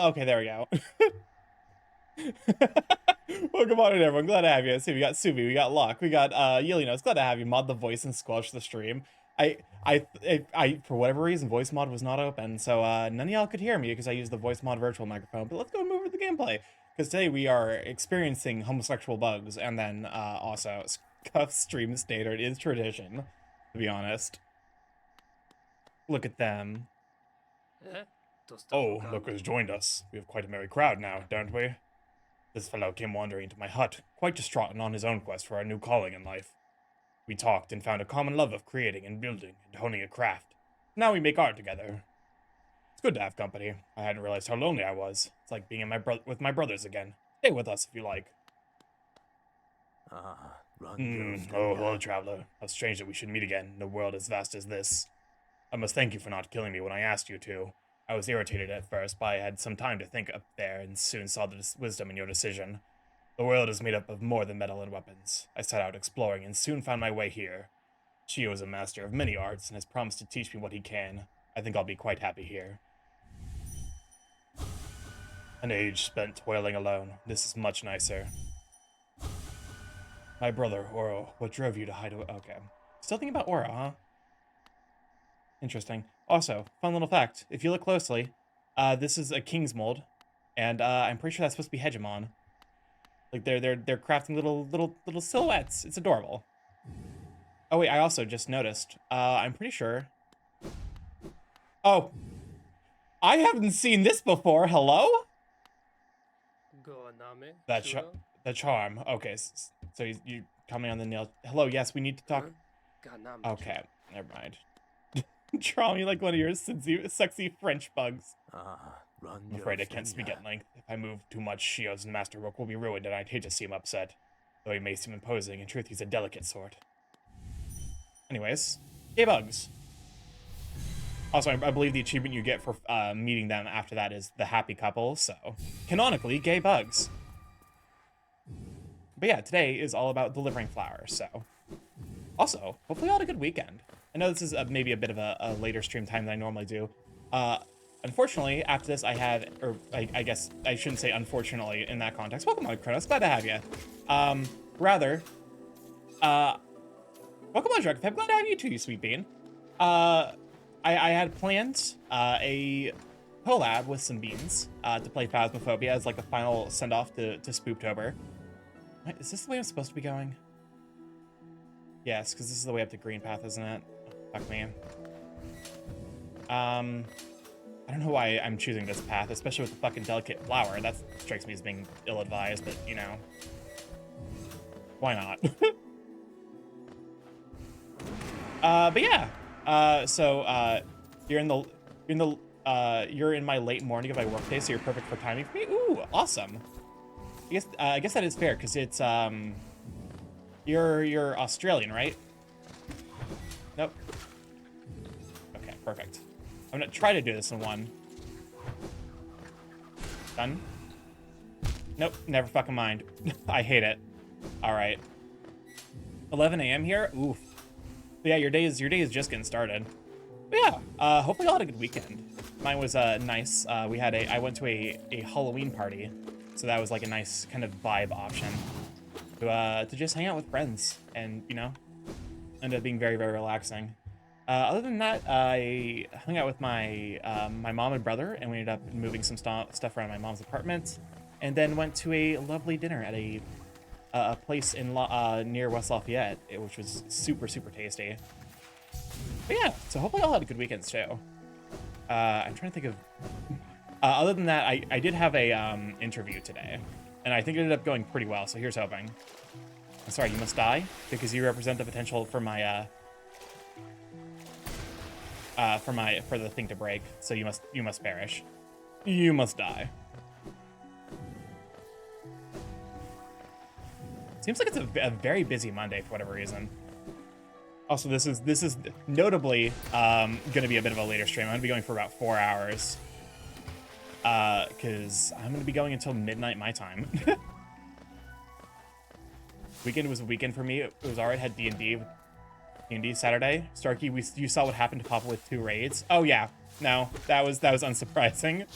Okay, there we go. Welcome on in, everyone. Glad to have you. See, we got Subi, we got Locke, we got Yelinos. Glad to have you. Mod the voice and squelch the stream. I, for whatever reason, voice mod was not open, so none of y'all could hear me because I used the voice mod virtual microphone. But let's go and move over to the gameplay, because today we are experiencing homosexual bugs, and then also scuff stream standard is tradition, to be honest. Look at them. Oh, look who's joined us. We have quite a merry crowd now, don't we? This fellow came wandering into my hut, quite distraught and on his own quest for a new calling in life. We talked and found a common love of creating and building and honing a craft. Now we make art together. It's good to have company. I hadn't realized how lonely I was. It's like being with my brothers again. Stay with us if you like. Oh, hello, traveler. How strange that we should meet again in a world as vast as this. I must thank you for not killing me when I asked you to. I was irritated at first, but I had some time to think up there and soon saw the wisdom in your decision. The world is made up of more than metal and weapons. I set out exploring and soon found my way here. Shio is a master of many arts and has promised to teach me what he can. I think I'll be quite happy here. An age spent toiling alone. This is much nicer. My brother, Oro, what drove you to hide away? Okay. Still thinking about Oro, huh? Interesting. Also, fun little fact. If you look closely, this is a king's mold, and I'm pretty sure that's supposed to be Hegemon. Like they're crafting little silhouettes. It's adorable. Oh wait, I also just noticed. I'm pretty sure. Oh, I haven't seen this before. Hello? The charm. Okay, so you coming on the nail. Hello, yes, we need to talk. Okay, never mind. Draw me like one of your sexy French bugs. I'm afraid I can't speak at length. If I move too much, Shio's masterwork will be ruined, and I'd hate to see him upset. Though he may seem imposing, in truth, he's a delicate sort. Anyways, gay bugs. Also, I believe the achievement you get for meeting them after that is the happy couple, so canonically, gay bugs. But yeah, today is all about delivering flowers, so. Also, hopefully you all had a good weekend. I know this is maybe a bit of a later stream time than I normally do. Unfortunately, after this, I have, or I guess I shouldn't say unfortunately in that context. Welcome on, Kronos. Glad to have you. Welcome on, Drunk. I'm glad to have you too, you sweet bean. I had planned a collab with some beans to play Phasmophobia as like the final send-off to Spooktober. Wait, is this the way I'm supposed to be going? Yes, because this is the way up to Green Path, isn't it? Fuck me. I don't know why I'm choosing this path, especially with the fucking delicate flower. That strikes me as being ill-advised, but you know, why not? But yeah. You're in my late morning of my workday, so you're perfect for timing for me. Ooh, awesome. I guess that is fair because it's you're Australian, right? Nope. Okay, perfect. I'm gonna try to do this in one. Done. Nope, never fucking mind. I hate it. All right. 11 a.m. here. Oof. But yeah, your day is just getting started. But yeah, hopefully you all had a good weekend. Mine was nice. I went to a Halloween party, so that was like a nice kind of vibe option to just hang out with friends, and you know, ended up being very, very relaxing. Other than that, I hung out with my my mom and brother, and we ended up moving some stuff around my mom's apartment, and then went to a lovely dinner at a place in near West Lafayette, which was super, super tasty. But yeah, so hopefully y'all had a good weekend too. I'm trying to think of. Other than that, I did have a interview today, and I think it ended up going pretty well. So here's hoping. I'm sorry, you must die because you represent the potential for my for the thing to break. So you must perish. You must die. Seems like it's a very busy Monday for whatever reason. Also, this is notably gonna be a bit of a later stream. I'm gonna be going for about 4 hours. Because I'm gonna be going until midnight my time. Weekend was a weekend for me. It was alright. Had D&D Indie Saturday. Starky, you saw what happened to Papa with 2 raids. Oh yeah, no, that was unsurprising.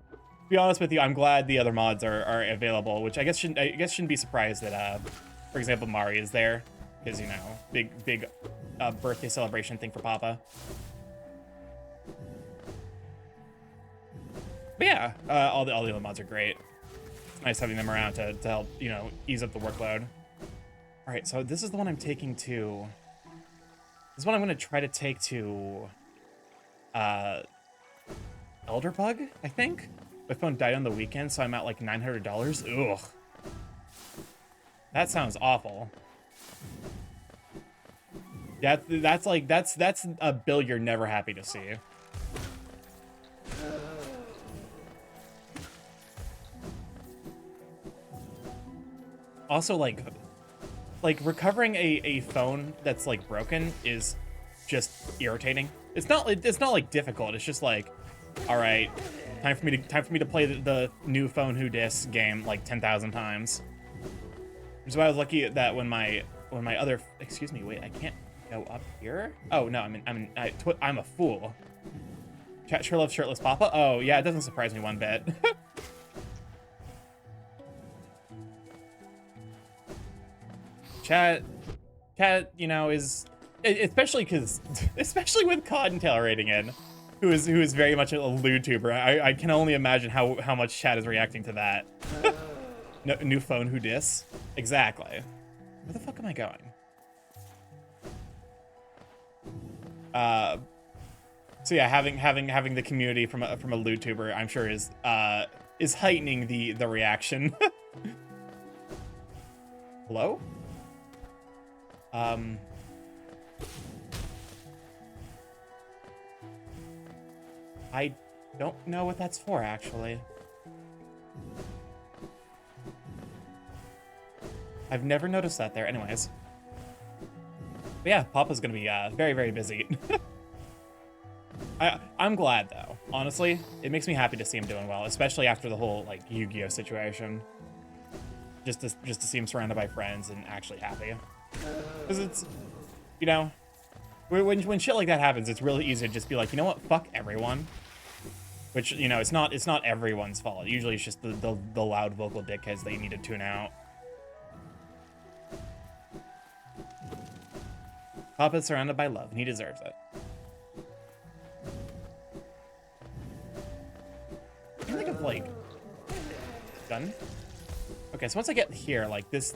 To be honest with you, I'm glad the other mods are available, which I guess shouldn't be surprised that for example, Mari is there, because you know, big birthday celebration thing for Papa. But yeah, all the other mods are great. It's nice having them around to help, you know, ease up the workload. All right, so this is the one I'm taking to. This is what I'm gonna try to take to. Elderbug, I think. My phone died on the weekend, so I'm at like $900. Ugh. That sounds awful. Yeah, that's a bill you're never happy to see. Also, like recovering a phone that's like broken is just irritating. It's not like difficult. It's just like, all right, time for me to play the new Phone Who Dis game like 10,000 times. Which is why I was lucky that when my other, excuse me, wait, I can't go up here. Oh no, I'm a fool. Chat sure loves shirtless Papa. Oh yeah, it doesn't surprise me one bit. Chat, you know, is especially with Cottontail rating in, who is very much a lewd tuber. I can only imagine how much chat is reacting to that. No, new Phone Who Dis? Exactly. Where the fuck am I going? So yeah, having the community from a lewd tuber, I'm sure is heightening the reaction. Hello? I don't know what that's for, actually. I've never noticed that there. Anyways. But yeah, Papa's gonna be very, very busy. I'm glad, though. Honestly, it makes me happy to see him doing well, especially after the whole, like, Yu-Gi-Oh situation. Just to see him surrounded by friends and actually happy. Because it's, you know, when shit like that happens, it's really easy to just be like, you know what, fuck everyone. Which, you know, it's not everyone's fault. Usually it's just the loud vocal dickheads that you need to tune out. Papa's surrounded by love, and he deserves it. I can think of, like, done? Okay, so once I get here, like, this...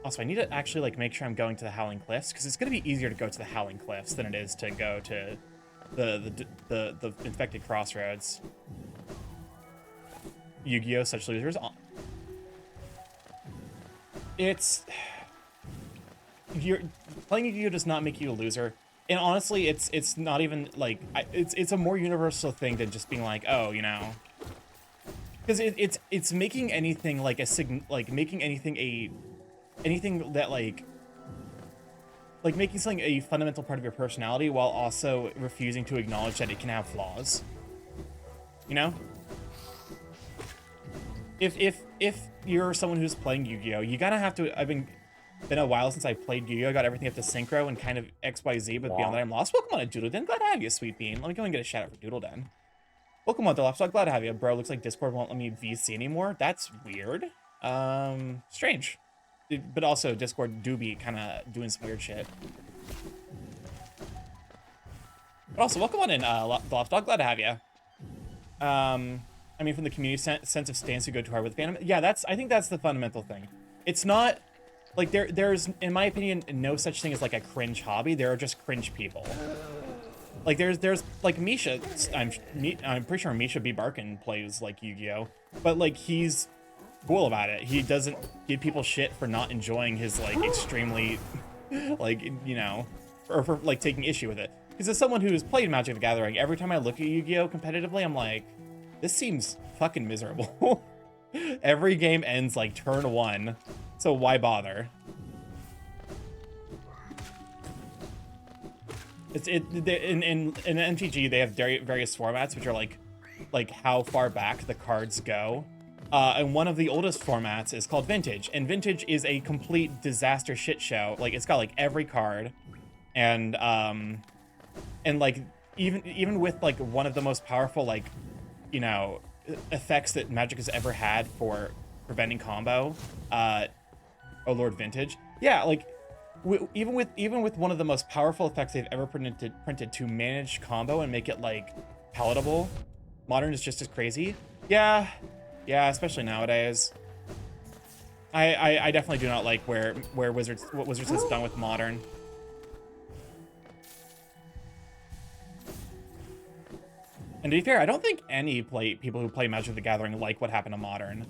Also, I need to actually, like, make sure I'm going to the Howling Cliffs, because it's going to be easier to go to the Howling Cliffs than it is to go to the Infected Crossroads. Yu-Gi-Oh! Such losers. It's... Playing Yu-Gi-Oh! Does not make you a loser. And honestly, it's not even, like... It's a more universal thing than just being like, oh, you know... Because it's making anything, like, making anything anything that, like making something a fundamental part of your personality while also refusing to acknowledge that it can have flaws. You know? If you're someone who's playing Yu-Gi-Oh, you gotta have to... been a while since I played Yu-Gi-Oh, got everything up to synchro and kind of XYZ, but beyond that I'm lost. Welcome on to Doodleden. Glad to have you, Sweet Bean. Let me go and get a shout out for Doodleden. Welcome on to Lopstock. Glad to have you. Bro, looks like Discord won't let me VC anymore. That's weird. Strange. But also, Discord do be kind of doing some weird shit. But also, welcome on in, Lopstock. Glad to have you. I mean, from the community sense of stance who go too hard with fandom. Yeah, I think that's the fundamental thing. It's not... Like, there's, in my opinion, no such thing as, like, a cringe hobby. There are just cringe people. Like, there's like, Misha, I'm pretty sure Misha B. Barkin plays, like, Yu-Gi-Oh! But, like, he's cool about it. He doesn't give people shit for not enjoying his, like, extremely, like, you know, or for, like, taking issue with it. Because as someone who's played Magic the Gathering, every time I look at Yu-Gi-Oh! Competitively, I'm like, this seems fucking miserable. Every game ends, like, turn 1. So why bother? In MTG they have various formats which are like how far back the cards go And one of the oldest formats is called Vintage, and Vintage is a complete disaster shit show. Like, it's got like every card, and like even with like one of the most powerful, like, you know, effects that Magic has ever had for preventing combo, oh Lord, Vintage, yeah, like even with one of the most powerful effects they've ever printed to manage combo and make it like palatable, Modern is just as crazy. Yeah, especially nowadays. I definitely do not like what Wizards has done with Modern. And to be fair, I don't think any people who play Magic the Gathering like what happened to Modern.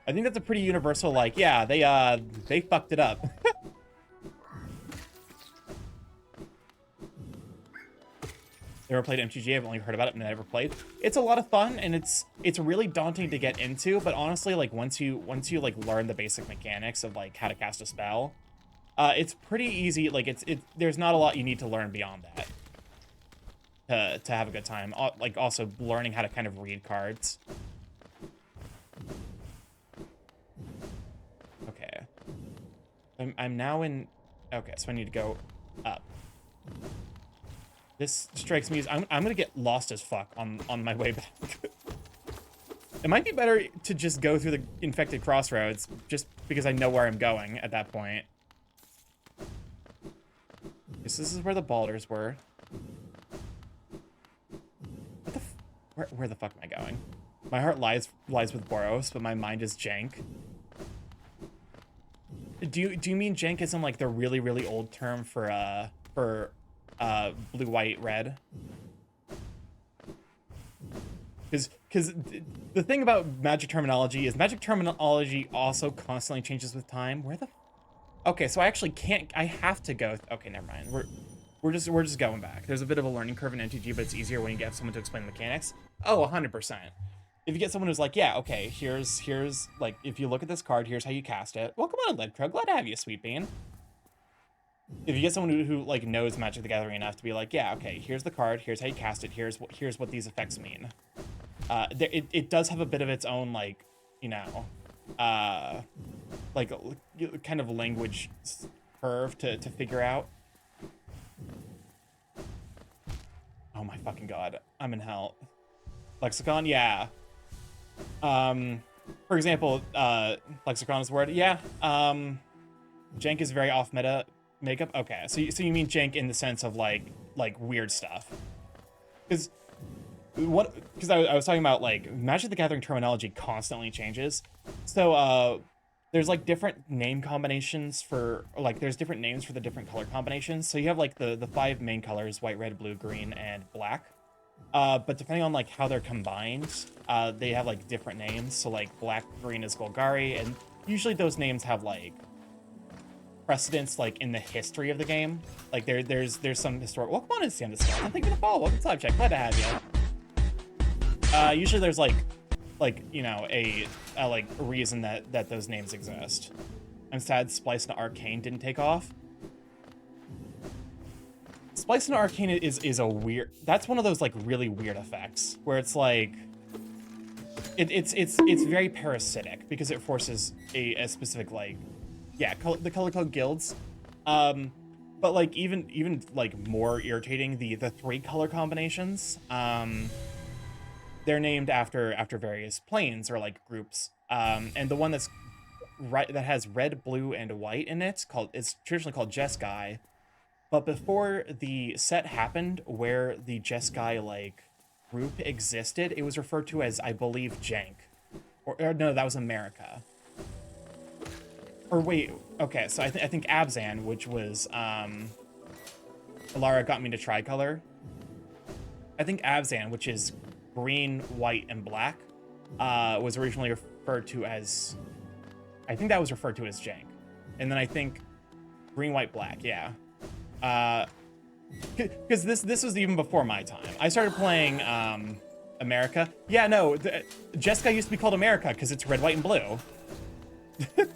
I think that's a pretty universal, like, yeah, they fucked it up. Never played MTG. I've only heard about it and never played. It's a lot of fun, and it's really daunting to get into. But honestly, like once you like learn the basic mechanics of like how to cast a spell, it's pretty easy. Like there's not a lot you need to learn beyond that to have a good time. Like also learning how to kind of read cards. Okay, I'm now in. Okay, so I need to go up. This strikes me as I'm gonna get lost as fuck on my way back. It might be better to just go through the infected crossroads, just because I know where I'm going at that point. This is where the balders were. Where the fuck am I going? My heart lies with Boros, but my mind is jank. Do you mean jank as in like the really, really old term for blue, white, red? Because the thing about Magic terminology is Magic terminology also constantly changes with time. Where the... Okay, so I actually can't... I have to go... Okay, never mind. We're just going back. There's a bit of a learning curve in NTG, but it's easier when you get someone to explain the mechanics. Oh, 100%. If you get someone who's like, yeah, okay, here's like, if you look at this card, here's how you cast it. Welcome on, Ledcrow. Glad to have you, sweet bean. If you get someone who like knows Magic the Gathering enough to be like, yeah, okay, here's the card, here's how you cast it, here's what these effects mean. It does have a bit of its own, like, you know, like kind of language curve to figure out. Oh my fucking god, I'm in hell. Lexicon, yeah. For example, Lexicon is the word. Yeah. Jank is very off meta. Makeup? Okay, so you mean jank in the sense of like weird stuff? Because I was talking about like Magic the Gathering terminology constantly changes. So there's like different name combinations for like there's different names for the different color combinations. So you have like the 5 main colors: white, red, blue, green, and black. But depending on like how they're combined, they have like different names. So like black, green is Golgari, and usually those names have like precedence like in the history of the game. Like there's some historic... Welcome on in, Stand Scout. Thank you for the follow. Welcome to Live Check. Glad to have you. Usually there's like you know a like reason that those names exist. I'm sad Splice and Arcane didn't take off. Splice and Arcane is a weird... That's one of those like really weird effects where it's like it's very parasitic because it forces a specific like... Yeah, the color code guilds, but like even like more irritating, the 3 color combinations. They're named after various planes or like groups. And the one that has red, blue, and white in it it's traditionally called Jeskai. But before the set happened, where the Jeskai like group existed, it was referred to as, I believe, Jank, or no, that was America. Or wait, okay, so I think Abzan, which was Alara got me to tricolor. I think Abzan, which is green, white, and black, was originally referred to as... I think that was referred to as Jank. And then I think green, white, black, yeah. Because this was even before my time. I started playing America. Yeah, no, Jeskai used to be called America because it's red, white, and blue.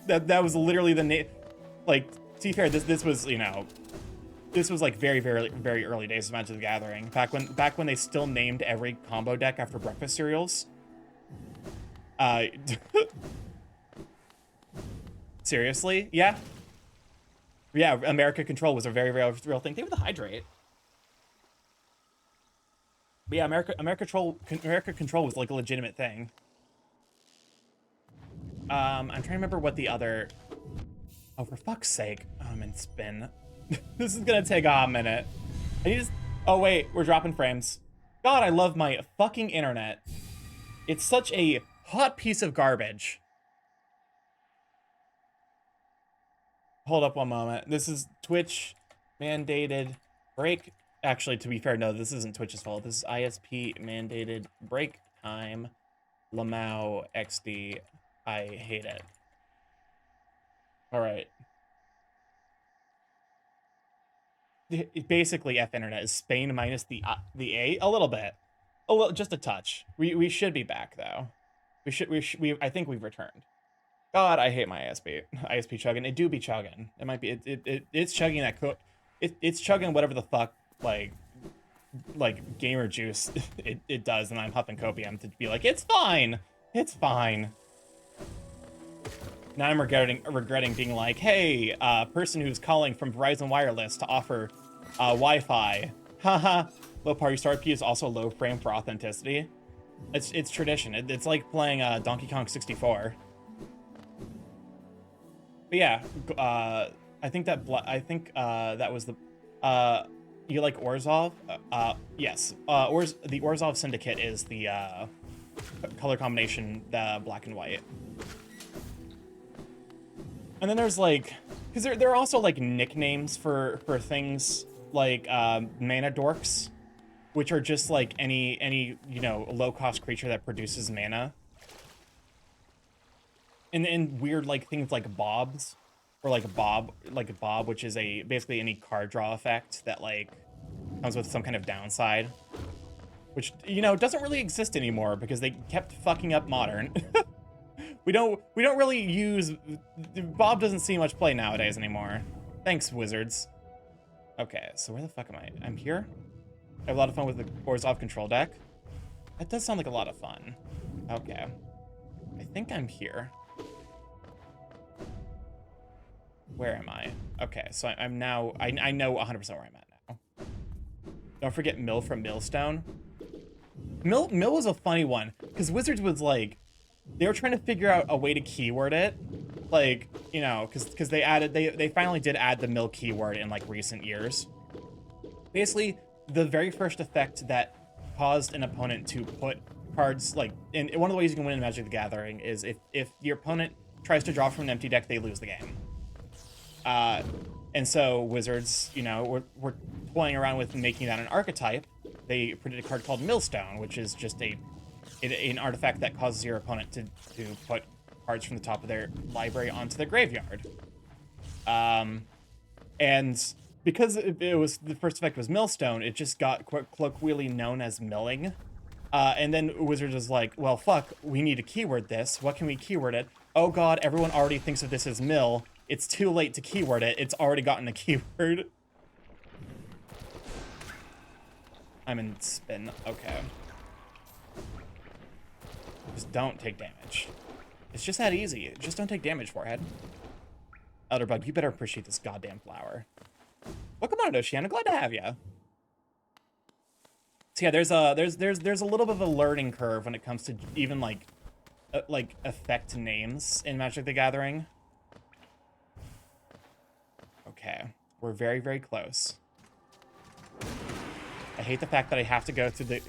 that was literally the name. Like, to be fair, this was, you know, this was like very, very, very early days of Magic the Gathering. Back when they still named every combo deck after breakfast cereals. Uh, seriously? Yeah. Yeah, America Control was a very, very real thing. They were the Hydrate. But yeah, America Control was like a legitimate thing. I'm trying to remember what the other... Oh, for fuck's sake. Oh, I'm in spin. This is gonna take a hot minute. I need to... Oh, wait, we're dropping frames. God, I love my fucking internet. It's such a hot piece of garbage. Hold up one moment. This is Twitch mandated break. Actually, to be fair, no, this isn't Twitch's fault. This is ISP mandated break time. Lamau XD. I hate it. All right. Basically, F internet is Spain minus the A a little bit, just a touch. We should be back though. I think we've returned. God, I hate my ISP chugging. It do be chugging. It might be it's chugging that it's chugging whatever the fuck like gamer juice it does, and I'm huffing copium to be like it's fine. Now I'm regretting being like, hey, person who's calling from Verizon Wireless to offer Wi-Fi. Haha. Low party start P is also low frame for authenticity. It's tradition. It's like playing Donkey Kong 64. But yeah, I think that was the you like Orzhov? Yes. The Orzhov Syndicate is the color combination, the black and white. And then there's like, because there are also like nicknames for things like mana dorks, which are just like any low cost creature that produces mana. And weird like things like bobs, or like Bob, which is basically any card draw effect that like comes with some kind of downside, which doesn't really exist anymore because they kept fucking up Modern. We don't really use... Bob doesn't see much play nowadays anymore. Thanks, Wizards. Okay, so where the fuck am I? I'm here? I have a lot of fun with the Orzhov control deck. That does sound like a lot of fun. Okay. I think I'm here. Where am I? Okay, so I'm now... I know 100% where I'm at now. Don't forget Mill from Millstone. Mill was a funny one, because Wizards was like... They were trying to figure out a way to keyword it, like, because they finally did add the mill keyword in like recent years. Basically, the very first effect that caused an opponent to put cards like, and one of the ways you can win in Magic the Gathering is if your opponent tries to draw from an empty deck, they lose the game. And so Wizards, were toying around with making that an archetype. They printed a card called Millstone, which is just an artifact that causes your opponent to put cards from the top of their library onto the graveyard. And because it was the first effect was Millstone, it just got colloquially known as milling. And then Wizards was like, well, fuck, we need to keyword this. What can we keyword it? Oh god, everyone already thinks of this as mill. It's too late to keyword it. It's already gotten a keyword. I'm in spin. Okay. Just don't take damage. It's just that easy. Just don't take damage, Forehead. Elderbug, you better appreciate this goddamn flower. Welcome on, Oceana. Glad to have you. So yeah, there's a little bit of a learning curve when it comes to even like effect names in Magic the Gathering. Okay, we're very, very close. I hate the fact that I have to go through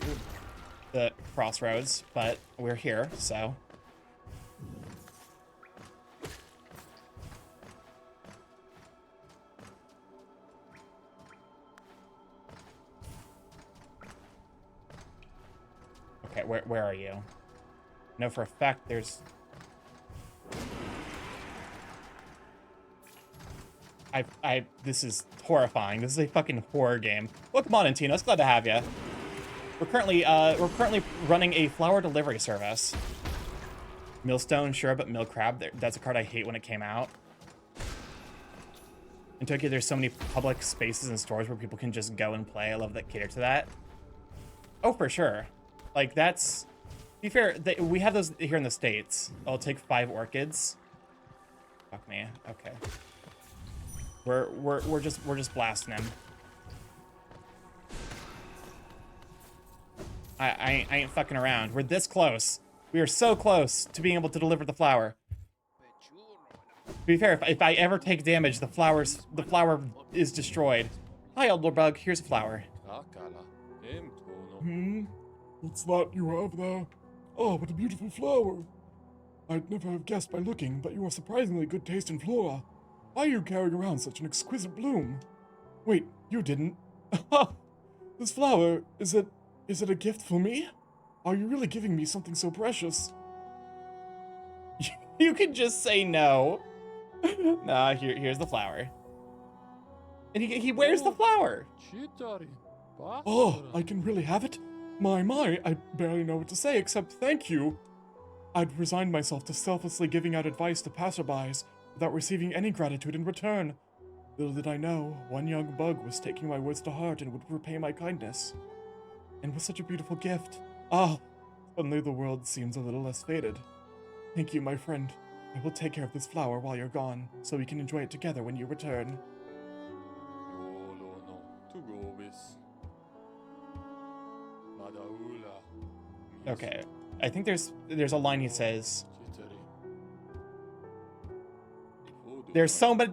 the crossroads, but we're here, so. Okay, where are you? No, for a fact there's... this is horrifying. This is a fucking horror game. Welcome on, Antinos. Glad to have you. We're currently running a flower delivery service. Millstone, sure, but Mill Crab, that's a card I hate when it came out. In Tokyo, there's so many public spaces and stores where people can just go and play. I love that cater to that. Oh, for sure. Like, that's be fair, we have those here in the States. I'll take 5 orchids. Fuck me. Okay. We're just blasting him. I ain't fucking around. We're this close. We are so close to being able to deliver the flower. To be fair, if I ever take damage, the flower is destroyed. Hi, Elderbug. Here's a flower. What's that you have there? Oh, what a beautiful flower. I'd never have guessed by looking, but you have surprisingly good taste in flora. Why are you carrying around such an exquisite bloom? Wait, you didn't. This flower, is it a gift for me? Are you really giving me something so precious? You can just say no. Nah, here's the flower. And he wears the flower. Oh, I can really have it? My, I barely know what to say except thank you. I'd resigned myself to selflessly giving out advice to passerbys without receiving any gratitude in return. Little did I know, one young bug was taking my words to heart and would repay my kindness. And with such a beautiful gift, suddenly the world seems a little less faded. Thank you, my friend. I will take care of this flower while you're gone, so we can enjoy it together when you return. Okay, I think there's a line he says. There's so much.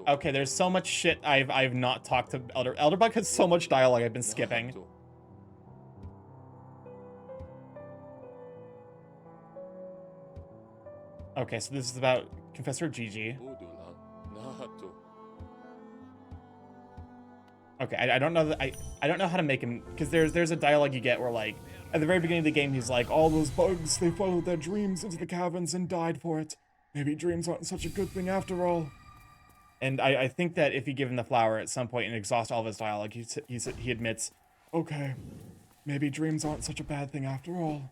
Okay, there's so much shit I've not talked to Elderbug has so much dialogue I've been skipping. Okay, so this is about Confessor Gigi. Okay, I don't know that I don't know how to make him, because there's a dialogue you get where, like, at the very beginning of the game he's like, all those bugs, they followed their dreams into the caverns and died for it. Maybe dreams aren't such a good thing after all. And I think that if you give him the flower at some point and exhaust all of his dialogue, he admits, okay, maybe dreams aren't such a bad thing after all.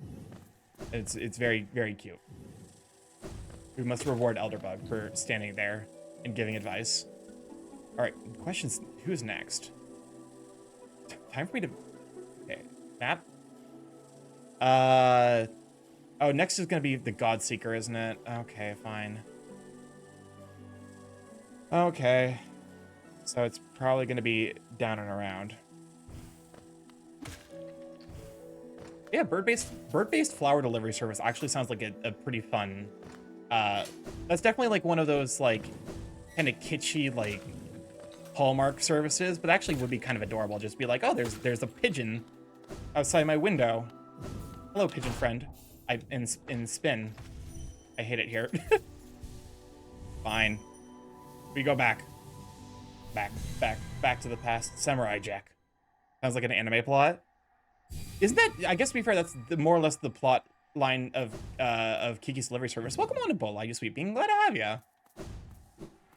It's very, very cute. We must reward Elderbug for standing there and giving advice. All right, questions. Who's next? Time for me to. Okay, map. Oh, next is gonna be the Godseeker, isn't it? Okay, fine. Okay, so it's probably gonna be down and around. Yeah, bird-based flower delivery service actually sounds like a pretty fun. That's definitely like one of those like kind of kitschy like Hallmark services, but actually would be kind of adorable. Just be like, oh, there's a pigeon outside my window. Hello, pigeon friend. In spin. I hate it here. Fine. We go back to the past. Samurai Jack. Sounds like an anime plot. Isn't that? I guess to be fair, that's more or less the plot line of Kiki's Delivery Service. Welcome on to Bola, you sweet bean. Glad to have ya.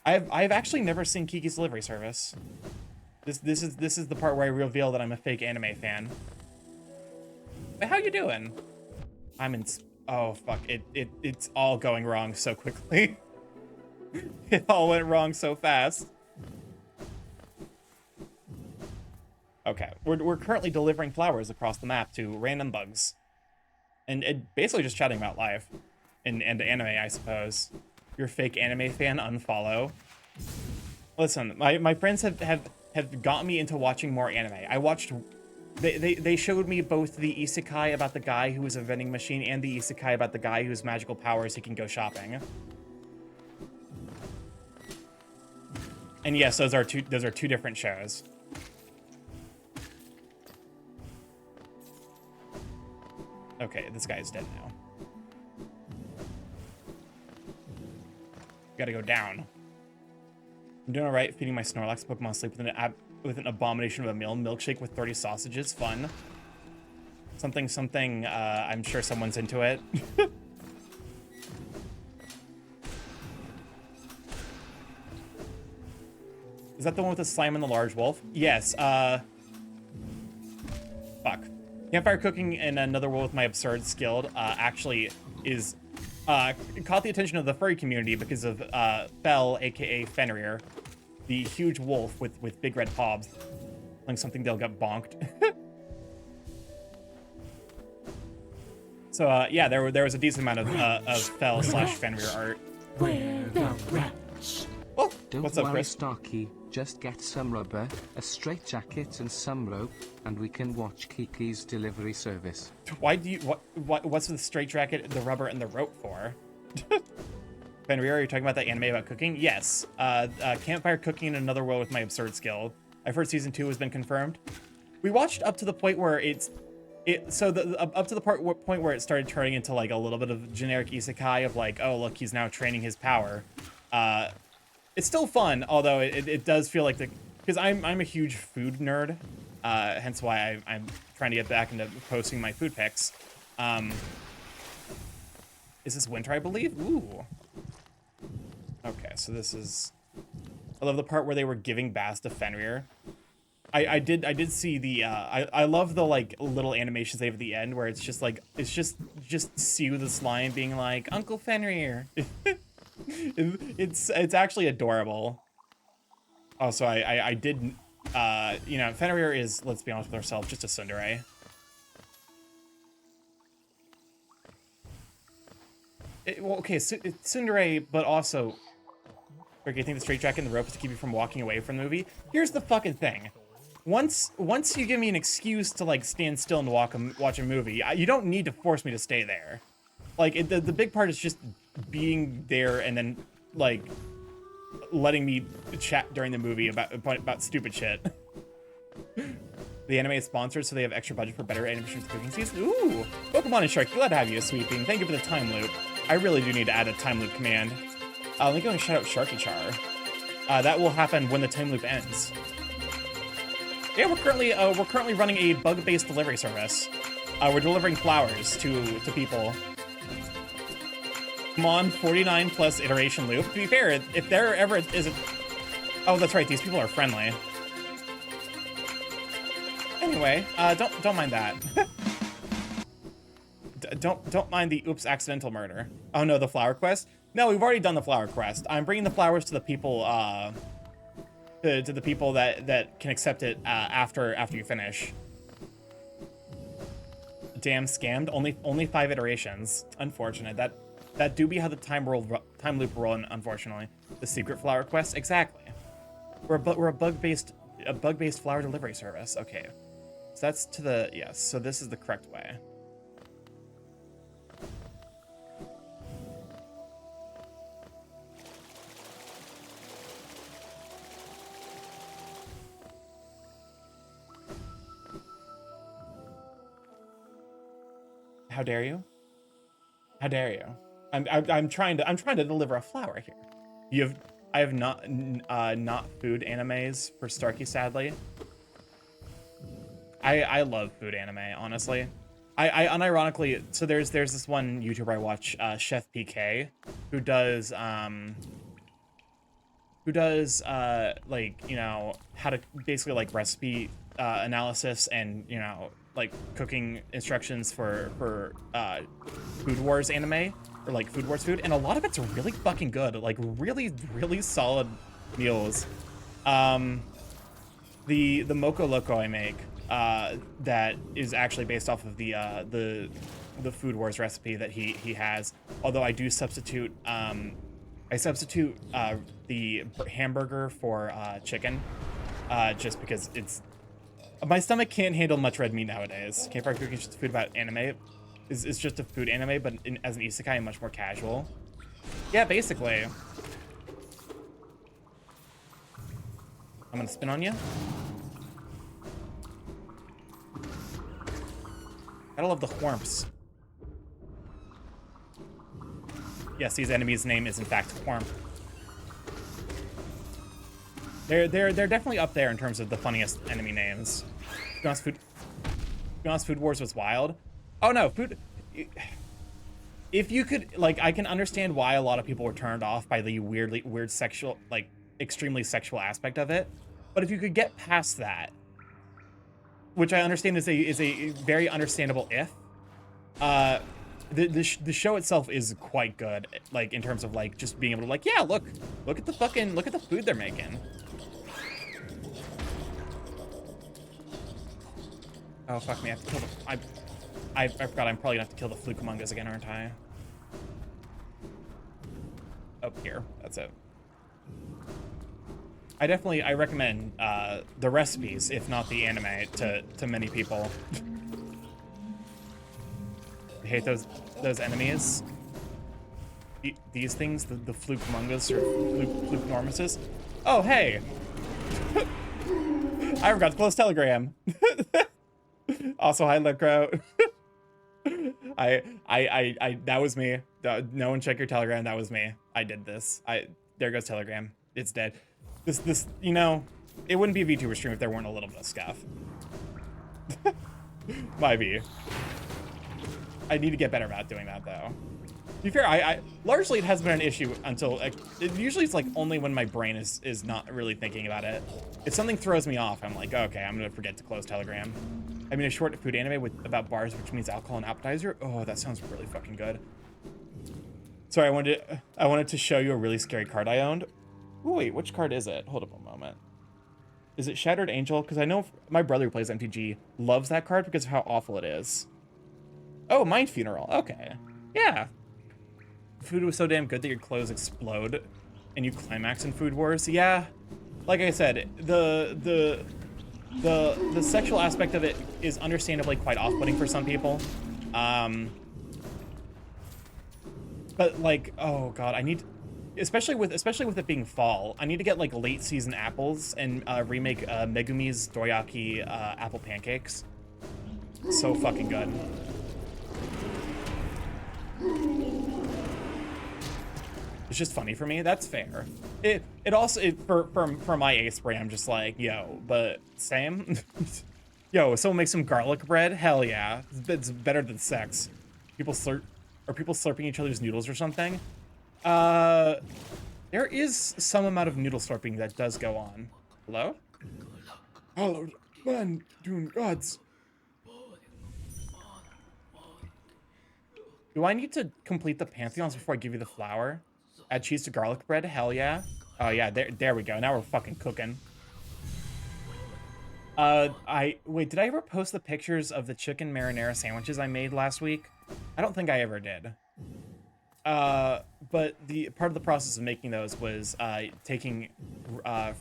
I've actually never seen Kiki's Delivery Service. This is the part where I reveal that I'm a fake anime fan. But how you doing? I'm in. Oh fuck! It's all going wrong so quickly. It all went wrong so fast. Okay, we're currently delivering flowers across the map to random bugs, and basically just chatting about life, and anime, I suppose. You're a fake anime fan, unfollow. Listen, my friends have gotten me into watching more anime. I watched. They showed me both the isekai about the guy who is a vending machine and the isekai about the guy who has magical powers he can go shopping. And yes, those are two different shows. Okay, this guy's dead now. Gotta go down. I'm doing alright feeding my Snorlax Pokemon sleep with an abomination of a meal. Milkshake with 30 sausages. Fun. Something, I'm sure someone's into it. Is that the one with the slime and the large wolf? Yes, fuck. Campfire cooking in another world with my absurd skilled actually is caught the attention of the furry community because of Fell, aka Fenrir, the huge wolf with big red paws, like something they'll get bonked. So yeah, there was a decent amount of Fell / Fenrir art. Where the rats? Well, Don't what's up, worry, Chris? Starky. Just get some rubber, a straitjacket, and some rope, and we can watch Kiki's delivery service. Why do you what's the straitjacket, the rubber, and the rope for? Fenrir, are you talking about that anime about cooking? Yes. Campfire cooking in another world with my absurd skill. I've heard season 2 has been confirmed. We watched up to the point where up to the point where it started turning into like a little bit of generic isekai of like, oh look, he's now training his power. It's still fun, although it does feel like because I'm a huge food nerd, hence why I'm trying to get back into posting my food pics. Is this winter, I believe? Ooh. Okay, so this is. I love the part where they were giving baths to Fenrir. I did see the I love the like little animations they have at the end where it's just Sue the slime being like, Uncle Fenrir. It's actually adorable. Also, I did you know, Fenrir is, let's be honest with ourselves, just a tsundere. Well, okay, it's tsundere, but also, okay, you think the straitjacket and the rope is to keep you from walking away from the movie? Here's the fucking thing. Once you give me an excuse to like stand still and watch a movie, you don't need to force me to stay there. Like the big part is just being there and then like letting me chat during the movie about stupid shit. The anime is sponsored, so they have extra budget for better animation cooking season. Ooh, Pokemon and Shark, glad to have you, Sweeping. Thank you for the time loop. I really do need to add a time loop command. Let me go and shout out Sharky that will happen when the time loop ends. Yeah, we're currently running a bug-based delivery service. We're delivering flowers to people. Come on, 49 plus iteration loop. To be fair, if there ever is a... Oh, that's right, these people are friendly. Anyway, don't mind that. Don't mind the oops accidental murder. Oh no, the flower quest? No, we've already done the flower quest. I'm bringing the flowers to the people, to the people that can accept it after you finish. Damn, scammed. Only 5 iterations. Unfortunate. That do be how the time loop run. Unfortunately, the secret flower quest. Exactly. We're a bug-based flower delivery service. Okay, so that's to the yes. So this is the correct way. How dare you? How dare you? I'm trying to deliver a flower here. I have not food animes for Starky, sadly. I love food anime, honestly. I unironically, so there's this one YouTuber I watch, Chef PK, who does like, you know, how to basically like recipe analysis and, you know, like cooking instructions for Food Wars anime, or like Food Wars food, and a lot of it's really fucking good, like really solid meals. The Moco Loco I make, that is actually based off of the Food Wars recipe that he has, although I do substitute the hamburger for chicken, just because my stomach can't handle much red meat nowadays. Campfire cooking is just food about anime. Is just a food anime, but as an isekai, I'm much more casual. Yeah, basically. I'm gonna spin on you. Gotta love the Whormps. Yes, these enemies' name is in fact Whormp. They're definitely up there in terms of the funniest enemy names. To be honest, Food Wars was wild. Oh no, if you could, like, I can understand why a lot of people were turned off by the weird sexual, like, extremely sexual aspect of it. But if you could get past that, which I understand is a very understandable if, the show itself is quite good, like, in terms of, like, just being able to, like, yeah, look at the food they're making. Oh, fuck me, I I forgot I'm probably gonna have to kill the flukemungus again, aren't I? Up here, that's it. I recommend the recipes, if not the anime, to many people. I hate those enemies. These things, the flukemungus or flukenormuses. Oh hey! I forgot to close Telegram. Also, hi Lecro. That was me. No one check your Telegram. That was me. I did this. There goes Telegram. It's dead. This, you know, it wouldn't be a VTuber stream if there weren't a little bit of scuff. Might be. I need to get better about doing that though. To be fair, I largely it has been an issue until usually it's like only when my brain is not really thinking about it. If something throws me off, I'm like, okay, I'm gonna forget to close Telegram. I mean, a short food anime about bars, which means alcohol and appetizer. Oh, that sounds really fucking good. Sorry, I wanted to show you a really scary card I owned. Ooh, wait, which card is it? Hold up a moment. Is it Shattered Angel? Because I know my brother who plays MTG loves that card because of how awful it is. Oh, Mind Funeral. Okay. Yeah. Food was so damn good that your clothes explode and you climax in Food Wars. Yeah. Like I said, the sexual aspect of it is understandably quite off-putting for some people. But like, oh god, I need, especially with it being fall, I need to get like late season apples and remake Megumi's Dorayaki apple pancakes. So fucking good. It's just funny for me. That's fair. It also for my ace brain, I'm just like, yo, but same. Yo, someone make some garlic bread? Hell yeah. It's better than sex. People slurping each other's noodles or something? There is some amount of noodle slurping that does go on. Hello? Hello, man, doing gods. Do I need to complete the pantheons before I give you the flour? Add cheese to garlic bread? Hell yeah. Oh yeah, there we go. Now we're fucking cooking. Wait, did I ever post the pictures of the chicken marinara sandwiches I made last week? I don't think I ever did. But the part of the process of making those was taking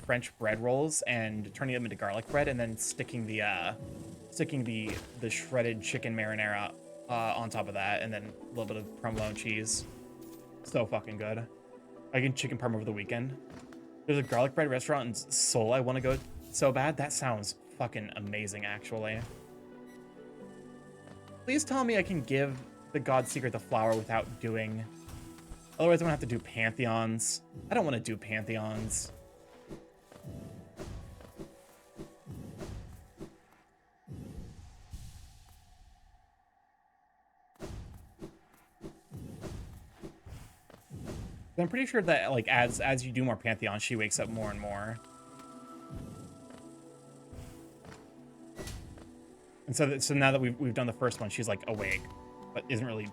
French bread rolls and turning them into garlic bread and then sticking the shredded chicken marinara on top of that, and then a little bit of provolone cheese. So fucking good. I can chicken parm over the weekend. There's a garlic bread restaurant in Seoul I want to go so bad. That sounds fucking amazing, actually. Please tell me I can give the God Secret the flower without doing... Otherwise, I'm gonna have to do pantheons. I don't want to do pantheons. I'm pretty sure that, like, as you do more pantheons, she wakes up more and more. And so now that we've done the first one, she's like awake, but isn't really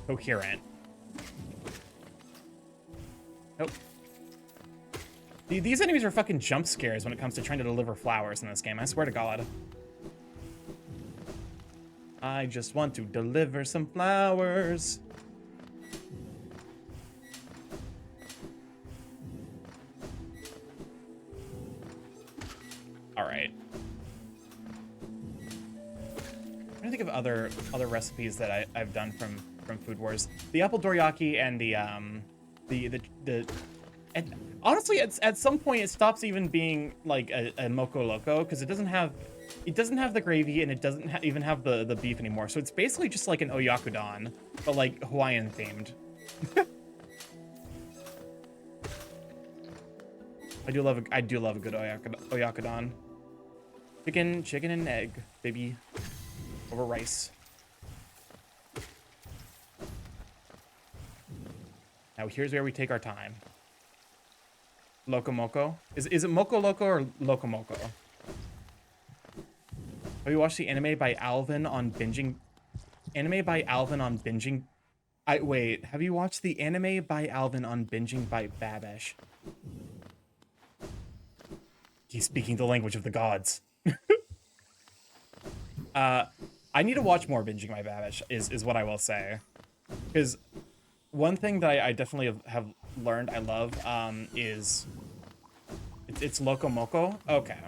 coherent. Nope. These enemies are fucking jump scares when it comes to trying to deliver flowers in this game. I swear to God. I just want to deliver some flowers. All right. I'm trying to think of other recipes that I've done from Food Wars. The apple dorayaki and and honestly, at some point it stops even being like a moco loco because it doesn't have the gravy and it doesn't even have the beef anymore. So it's basically just like an oyakudon, but like Hawaiian themed. I do love a good oyakudon. Chicken and egg, baby, over rice. Now here's where we take our time. Loco Moco. Is it Moco Loco or Loco Moco? Have you watched the anime by Alvin on binging? Anime by Alvin on binging? Wait, have you watched the anime by Alvin on binging by Babish? He's speaking the language of the gods. I I need to watch more Binging My Babish, is what I will say. Because one thing that I definitely have learned I love is... It's Loco Moco? Okay.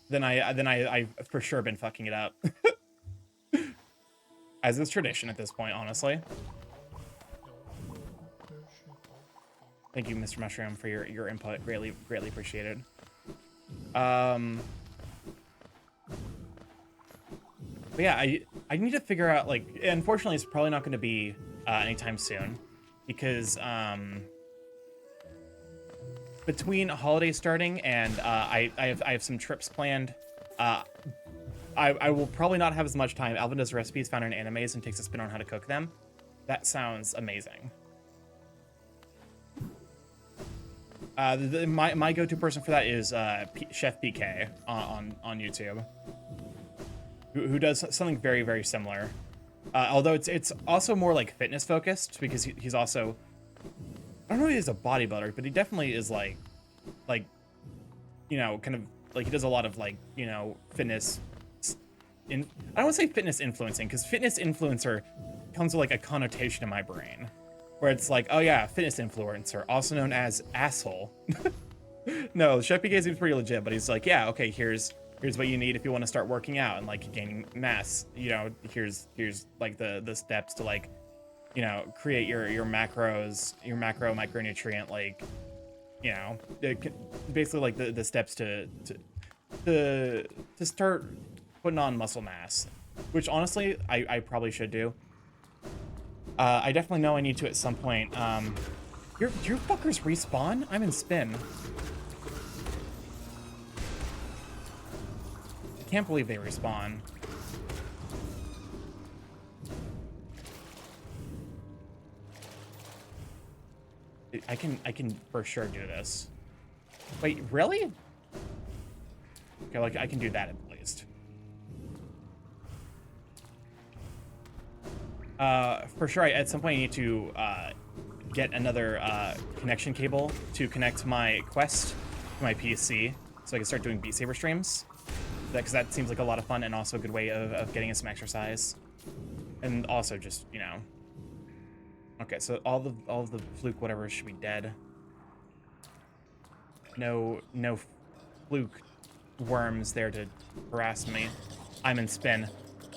Then I for sure been fucking it up. As is tradition at this point, honestly. Thank you, Mr. Mushroom, for your input. Greatly appreciated. But yeah, I need to figure out, like, unfortunately, it's probably not going to be anytime soon, because between holidays starting and I have some trips planned. I will probably not have as much time. Alvin does recipes found in animes and takes a spin on how to cook them. That sounds amazing. My go-to person for that is Chef PK on YouTube, who does something very, very similar. Although it's also more like fitness focused, because he's also, I don't know if he's a bodybuilder, but he definitely is like, you know, kind of like, he does a lot of, like, you know, fitness. I don't want to say fitness influencing, because fitness influencer comes with like a connotation in my brain, where it's like, oh yeah, fitness influencer, also known as asshole. No, Chef PK seems pretty legit, but he's like, yeah, okay, here's what you need if you want to start working out and like gaining mass. You know, here's like the steps to, like, you know, create your macros, your micronutrient, like, you know, basically like the steps to start putting on muscle mass, which honestly I probably should do. I definitely know I need to at some point. Your fuckers respawn? I'm in spin. I can't believe they respawn. I can for sure do this. Wait, really? Okay, like I can do that at least. For sure, at some point I need to get another connection cable to connect my Quest to my PC, so I can start doing Beat Saber streams. Because that seems like a lot of fun and also a good way of getting in some exercise, and also just, you know. Okay, so all of the fluke whatever should be dead. No fluke worms there to harass me. I'm in spin.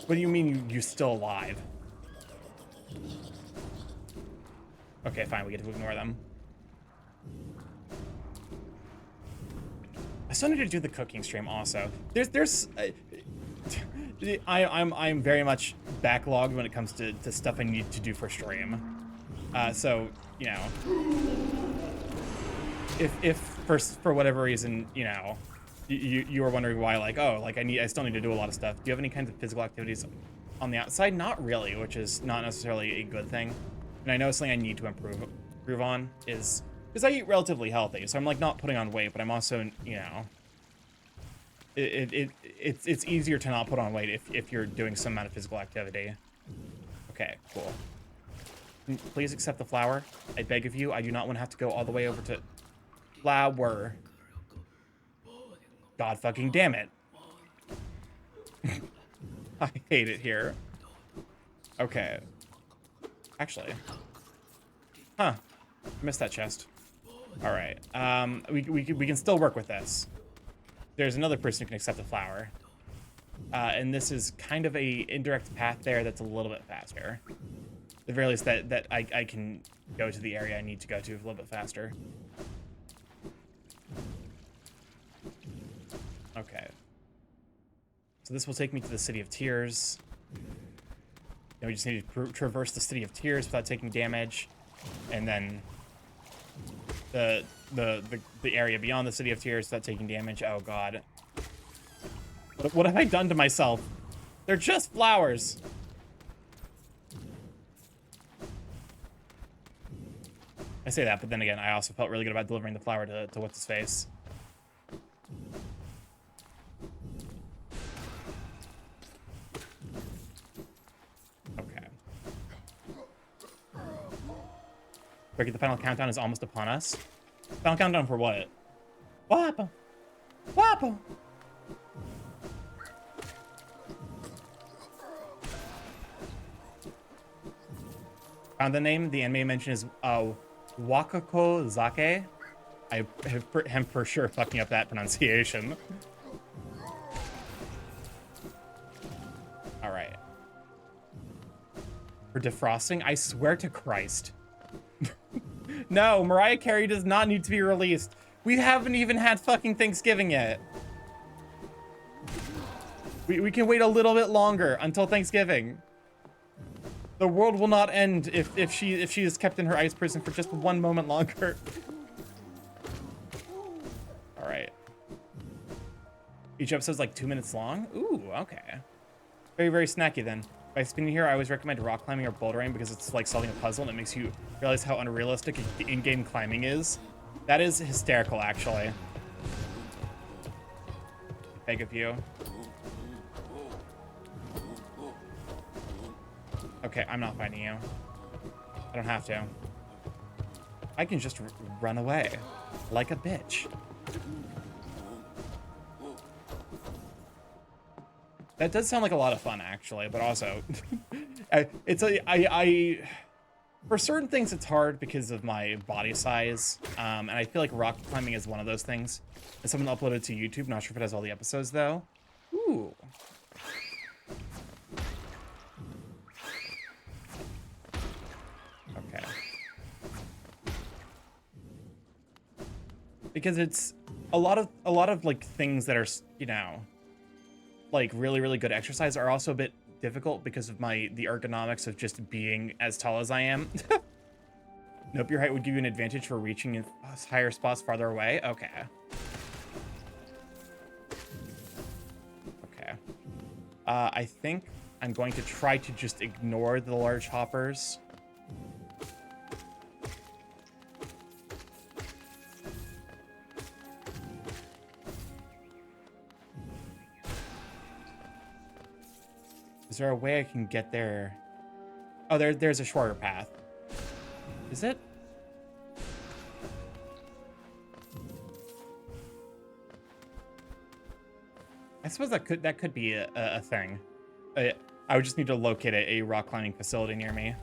What do you mean you're still alive? Okay, fine, we get to ignore them. I still need to do the cooking stream also. I'm very much backlogged when it comes to stuff I need to do for stream. So, you know, if for whatever reason, you know, you were wondering why, like, oh, like I still need to do a lot of stuff. Do you have any kinds of physical activities on the outside? Not really, which is not necessarily a good thing. And I know something I need to improve on is, because I eat relatively healthy, so I'm like not putting on weight, but I'm also, you know, it's easier to not put on weight if you're doing some amount of physical activity. Okay, cool. Please accept the flower. I beg of you. I do not want to have to go all the way over to flower. God fucking damn it. I hate it here. Okay. Actually. Huh. I missed that chest. All right. We can still work with this. There's another person who can accept the flower. And this is kind of a indirect path there that's a little bit faster. At the very least, that I can go to the area I need to go to a little bit faster. Okay. So this will take me to the City of Tears. Then we just need to traverse the City of Tears without taking damage. And then the area beyond the City of Tears without taking damage. Oh god. What have I done to myself? They're just flowers. I say that, but then again, I also felt really good about delivering the flower to what's his face. Okay. Breaking the final countdown is almost upon us. Final countdown for what? What happened? What happened? Found the name. The anime mention is Wakako Zake. am for sure fucking up that pronunciation. All right. For defrosting, I swear to Christ. No, Mariah Carey does not need to be released. We haven't even had fucking Thanksgiving yet. We can wait a little bit longer until Thanksgiving. The world will not end if she is kept in her ice prison for just one moment longer. All right. Each episode's like 2 minutes long. Ooh, okay. Very, very snacky then. By spinning here, I always recommend rock climbing or bouldering because it's like solving a puzzle and it makes you realize how unrealistic in-game climbing is. That is hysterical, actually. Beg of you. Okay, I'm not fighting you. I don't have to. I can just run away like a bitch. That does sound like a lot of fun, actually, but also, for certain things it's hard because of my body size, and I feel like rock climbing is one of those things. And someone uploaded it to YouTube, not sure if it has all the episodes though. Ooh. Okay. Because it's a lot of like things that are, you know, like really, really good exercise are also a bit difficult because of the ergonomics of just being as tall as I am. Nope, your height would give you an advantage for reaching higher spots farther away. Okay. Okay. I think I'm going to try to just ignore the large hoppers. Is there a way I can get there? Oh, there's a shorter path. Is it? I suppose that could be a thing. I would just need to locate a rock climbing facility near me.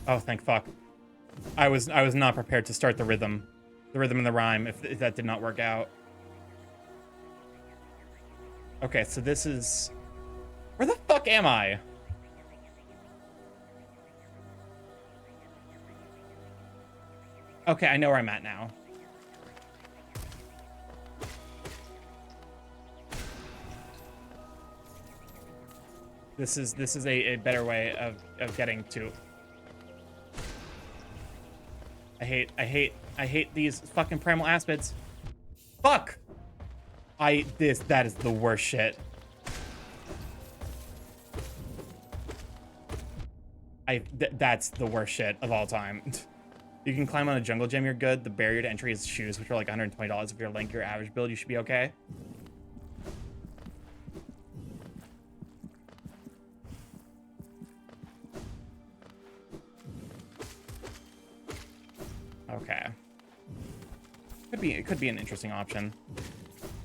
Oh, thank fuck. I was not prepared to start the rhythm and the rhyme if that did not work out. Okay, so this is... Where the fuck am I? Okay, I know where I'm at now. This is a better way of getting to... I hate these fucking primal aspids. Fuck! That is the worst shit. That's the worst shit of all time. You can climb on a jungle gym, you're good. The barrier to entry is shoes, which are like $120. If you're like your average build, you should be okay. Okay. It could be an interesting option.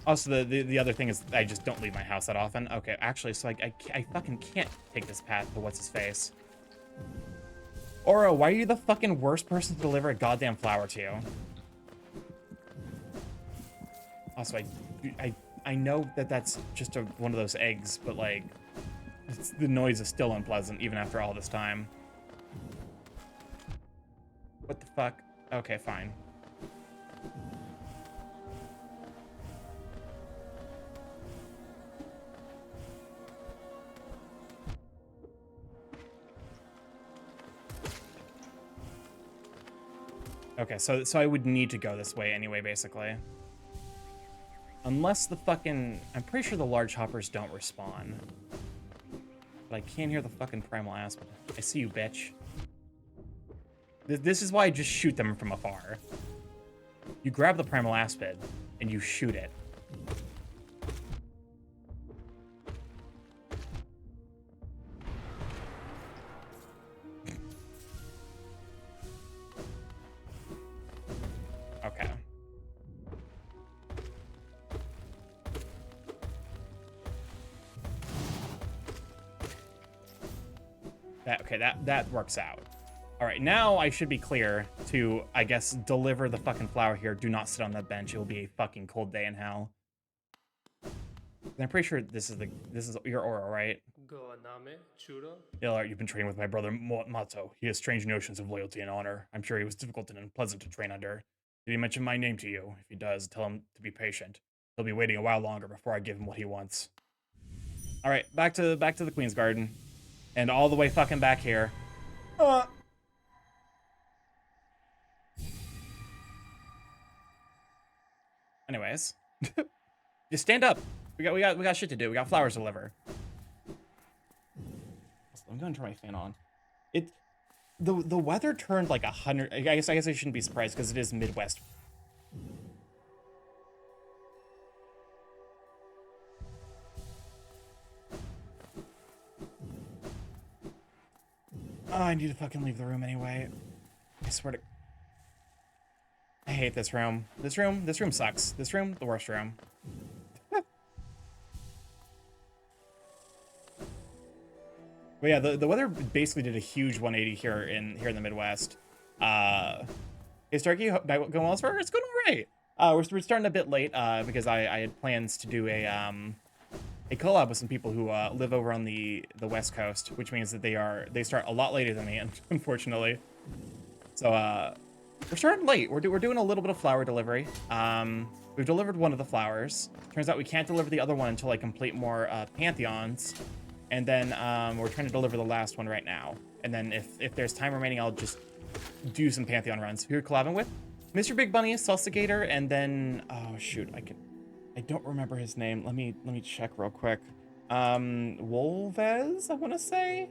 Also, the other thing is I just don't leave my house that often. Okay, actually, so I fucking can't take this path to what's his face. Oro, why are you the fucking worst person to deliver a goddamn flower to you? Also, I know that that's just one of those eggs, but like, the noise is still unpleasant even after all this time. What the fuck? Okay, fine. Okay, so I would need to go this way anyway, basically. Unless the fucking... I'm pretty sure the large hoppers don't respawn. But I can't hear the fucking primal aspid. I see you, bitch. This is why I just shoot them from afar. You grab the primal aspid, and you shoot it. That works out. All right, now I should be clear to, I guess, deliver the fucking flower here. Do not sit on that bench. It will be a fucking cold day in hell. And I'm pretty sure this is your aura, right? You've been training with my brother Mato. He has strange notions of loyalty and honor. I'm sure he was difficult and unpleasant to train under. Did he mention my name to you? If he does, tell him to be patient. He'll be waiting a while longer before I give him what he wants. All right, back to the Queen's Garden, and all the way fucking back here. Anyways, just stand up. We got shit to do. We got flowers to deliver. I'm gonna turn my fan on. The weather turned like 100. I guess I shouldn't be surprised because it is Midwest. Oh, I need to fucking leave the room anyway. I swear to. I hate this room. This room sucks. This room, the worst room. But yeah, the weather basically did a huge 180 here in the Midwest. Hey Starky, going well as far? It's going all right. We're starting a bit late because I had plans to do a collab with some people who live over on the West Coast, which means that they start a lot later than me, unfortunately. So we're starting late. We're doing a little bit of flower delivery. We've delivered one of the flowers. Turns out we can't deliver the other one until I complete more pantheons. And then we're trying to deliver the last one right now. And then if there's time remaining, I'll just do some Pantheon runs. Who you're collabing with? Mr. Big Bunny, Salsa Gator, and then oh shoot, I don't remember his name. Let me check real quick. Wolvez, I want to say.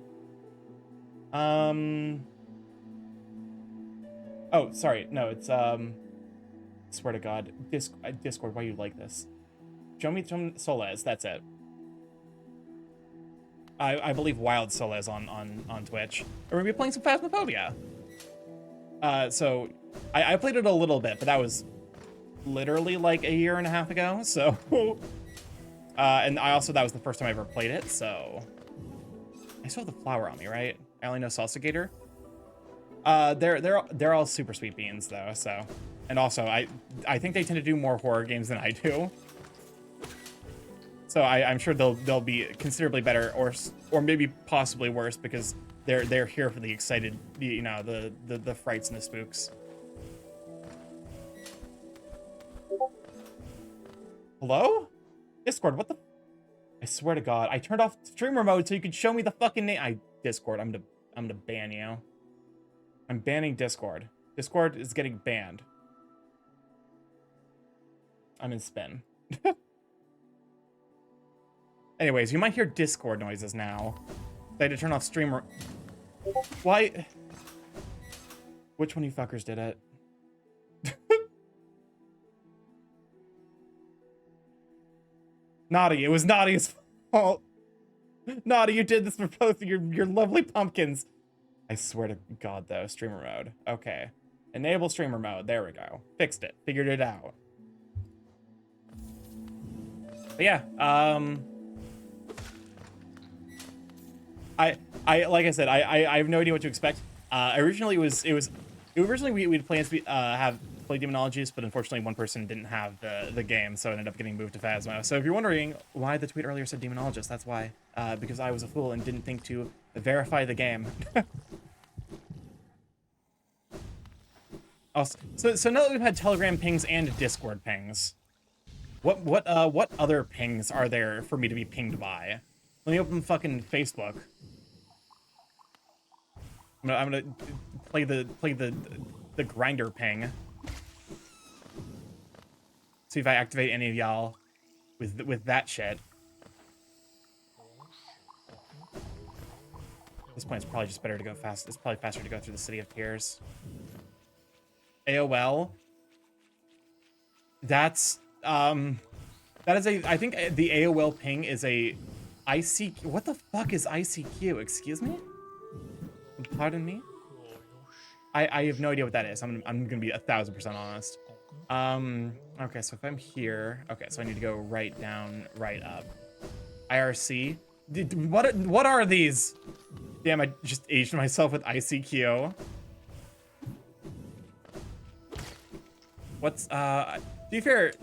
Oh, sorry. No, it's swear to God, Discord. Why you like this? Show me Solez. That's it. I believe Wild Solez on Twitch. We're gonna be playing some Phasmophobia. So I played it a little bit, but that was literally like a year and a half ago. So, and that was the first time I ever played it. So I still have the flower on me, right? I only know Salsa Gator. They're all super sweet beans though. So, and also I think they tend to do more horror games than I do. So I'm sure they'll be considerably better, or maybe possibly worse, because they're here for the excited, you know, the frights and the spooks. Hello? Discord, what the? I swear to God, I turned off streamer mode so you could show me the fucking name. Discord, I'm gonna ban you. I'm banning Discord. Discord is getting banned. I'm in spin. Anyways, you might hear Discord noises now. I had to turn off streamer. Why? Which one of you fuckers did it? Naughty, it was Naughty's fault. Naughty, you did this for both of your lovely pumpkins. I swear to God, though, streamer mode. Okay. Enable streamer mode. There we go. Fixed it. Figured it out. But yeah, like I said, I have no idea what to expect. Originally we'd planned to have play Demonologist, but unfortunately one person didn't have the game, so it ended up getting moved to Phasmo. So if you're wondering why the tweet earlier said Demonologist, that's why. Because I was a fool and didn't think to verify the game. Also, so now that we've had Telegram pings and Discord pings, what other pings are there for me to be pinged by? Let me open fucking Facebook. I'm gonna play the grinder ping. See if I activate any of y'all with that shit. At this point, it's probably just better to go fast. It's probably faster to go through the City of Tears. AOL. That's that is I think the AOL ping is a ICQ. What the fuck is ICQ? Excuse me? Pardon me? I have no idea what that is. I'm gonna be 1000% honest. Okay, so if I'm here, okay, so I need to go right down, right up. IRC. What are these? Damn, I just aged myself with ICQ. What's, to be fair,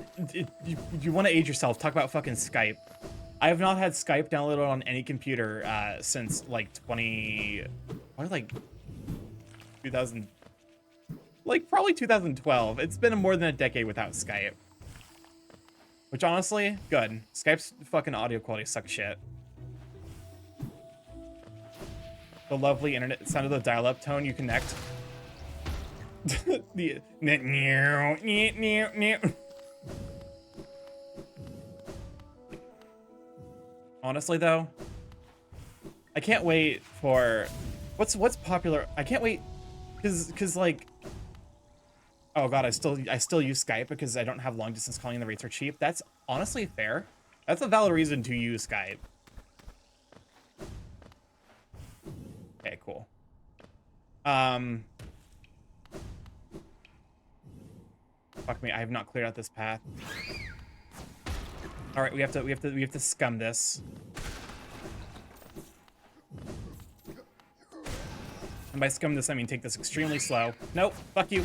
you want to age yourself, talk about fucking Skype. I have not had Skype downloaded on any computer since like 2000, like probably 2012. It's been more than a decade without Skype. Which honestly, good. Skype's fucking audio quality sucks shit. The lovely internet sound of the dial-up tone you connect. the Honestly though, I can't wait for what's popular. I can't wait cause like, oh god, I still use Skype because I don't have long distance calling and the rates are cheap. That's honestly fair. That's a valid reason to use Skype. Okay, cool. Fuck me, I have not cleared out this path. All right, we have to scum this. And by scum this, I mean take this extremely slow. Nope, fuck you.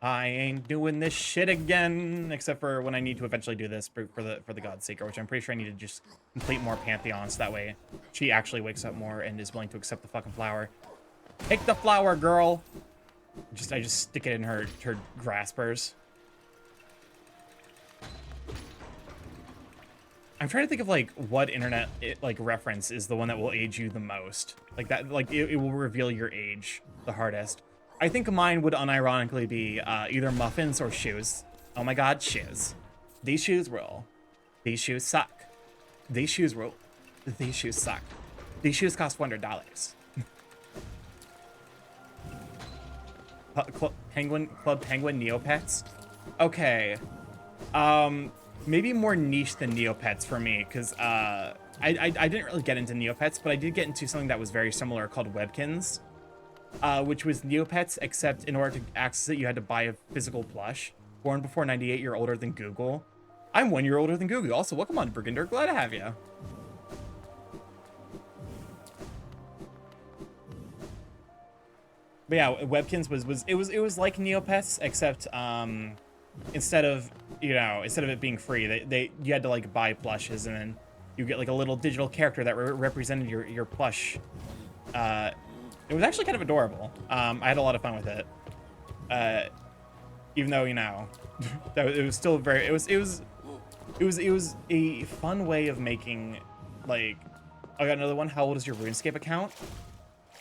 I ain't doing this shit again, except for when I need to eventually do this for the Godseeker, which I'm pretty sure I need to just complete more Pantheons. That way, she actually wakes up more and is willing to accept the fucking flower. Take the flower, girl. I just stick it in her graspers. I'm trying to think of like what internet reference is the one that will age you the most. Like that, like it will reveal your age the hardest. I think mine would unironically be either muffins or shoes. Oh my god, shoes. These shoes rule. These shoes suck. These shoes rule. These shoes suck. These shoes cost $100. Club Penguin Neopets? Okay. Maybe more niche than Neopets for me, because I didn't really get into Neopets, but I did get into something that was very similar called Webkins. Which was Neopets, except in order to access it, you had to buy a physical plush. Born before 98, you're older than Google. I'm 1 year older than Google. Also, welcome on, Burgunder. Glad to have you. But yeah, Webkins was like Neopets, except instead of it being free, you had to like buy plushes, and then you get like a little digital character that represented your plush. It was actually kind of adorable. I had a lot of fun with it. Even though, that it was still very, it was a fun way of making, like, I got another one. How old is your RuneScape account?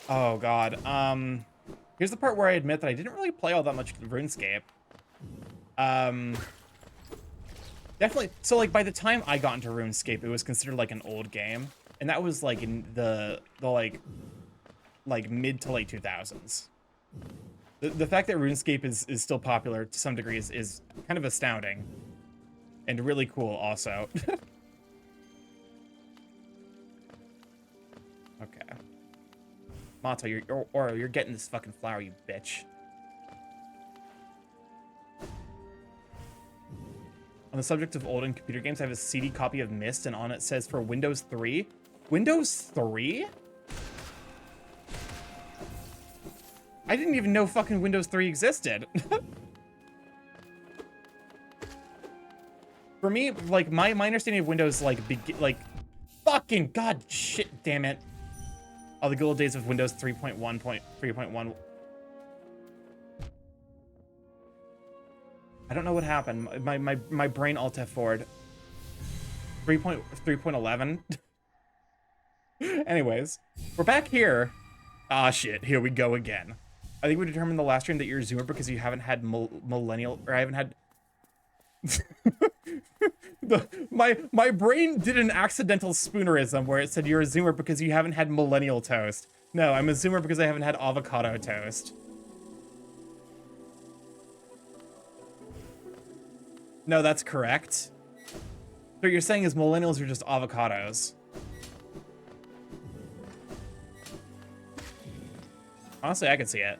Oh god. Here's the part where I admit that I didn't really play all that much RuneScape. Definitely, so like by the time I got into RuneScape, it was considered like an old game. And that was like in the like mid to late 2000s. The fact that RuneScape is still popular to some degree is kind of astounding and really cool also. Okay. Mato, you're getting this fucking flower, you bitch. On the subject of old and computer games, I have a CD copy of Myst, and on it says for Windows 3. Windows 3? I didn't even know fucking Windows 3 existed. For me, like, my understanding of Windows, like, fucking god shit, damn it. All the good old days of Windows 3.1.3.1. I don't know what happened. My brain alt F forward. 3.11. Anyways, we're back here. Ah, shit. Here we go again. I think we determined the last stream that you're a Zoomer because you haven't had millennial, or I haven't had. My brain did an accidental spoonerism where it said you're a Zoomer because you haven't had millennial toast. No, I'm a Zoomer because I haven't had avocado toast. No, that's correct. So what you're saying is millennials are just avocados. Honestly, I could see it.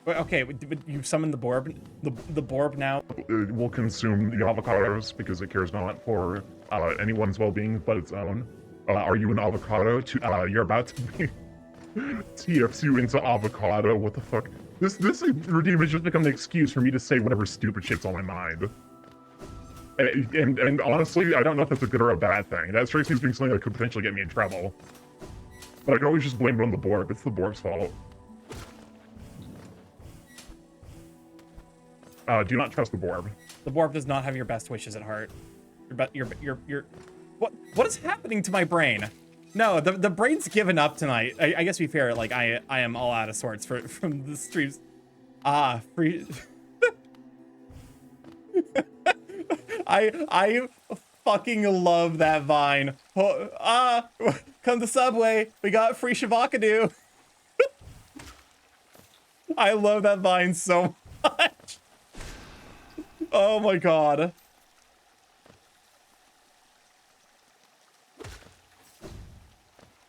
Wait, okay, but you summoned the Borb. The Borb now. It will consume the avocados because it cares not for anyone's well-being but its own. Are you an avocado? You're about to be TFs you into avocado. What the fuck? This redeem has just become an excuse for me to say whatever stupid shit's on my mind. And honestly, I don't know if that's a good or a bad thing. That strikes me as being something that could potentially get me in trouble. But I can always just blame it on the Borb. It's the Borb's fault. Do not trust the Borb. The Borb does not have your best wishes at heart. You're what is happening to my brain? No, the brain's given up tonight. I guess to be fair, like I am all out of sorts from the streams. Free. I fucking love that vine. Come to Subway. We got free Shavakadu. I love that vine so much. Oh my god.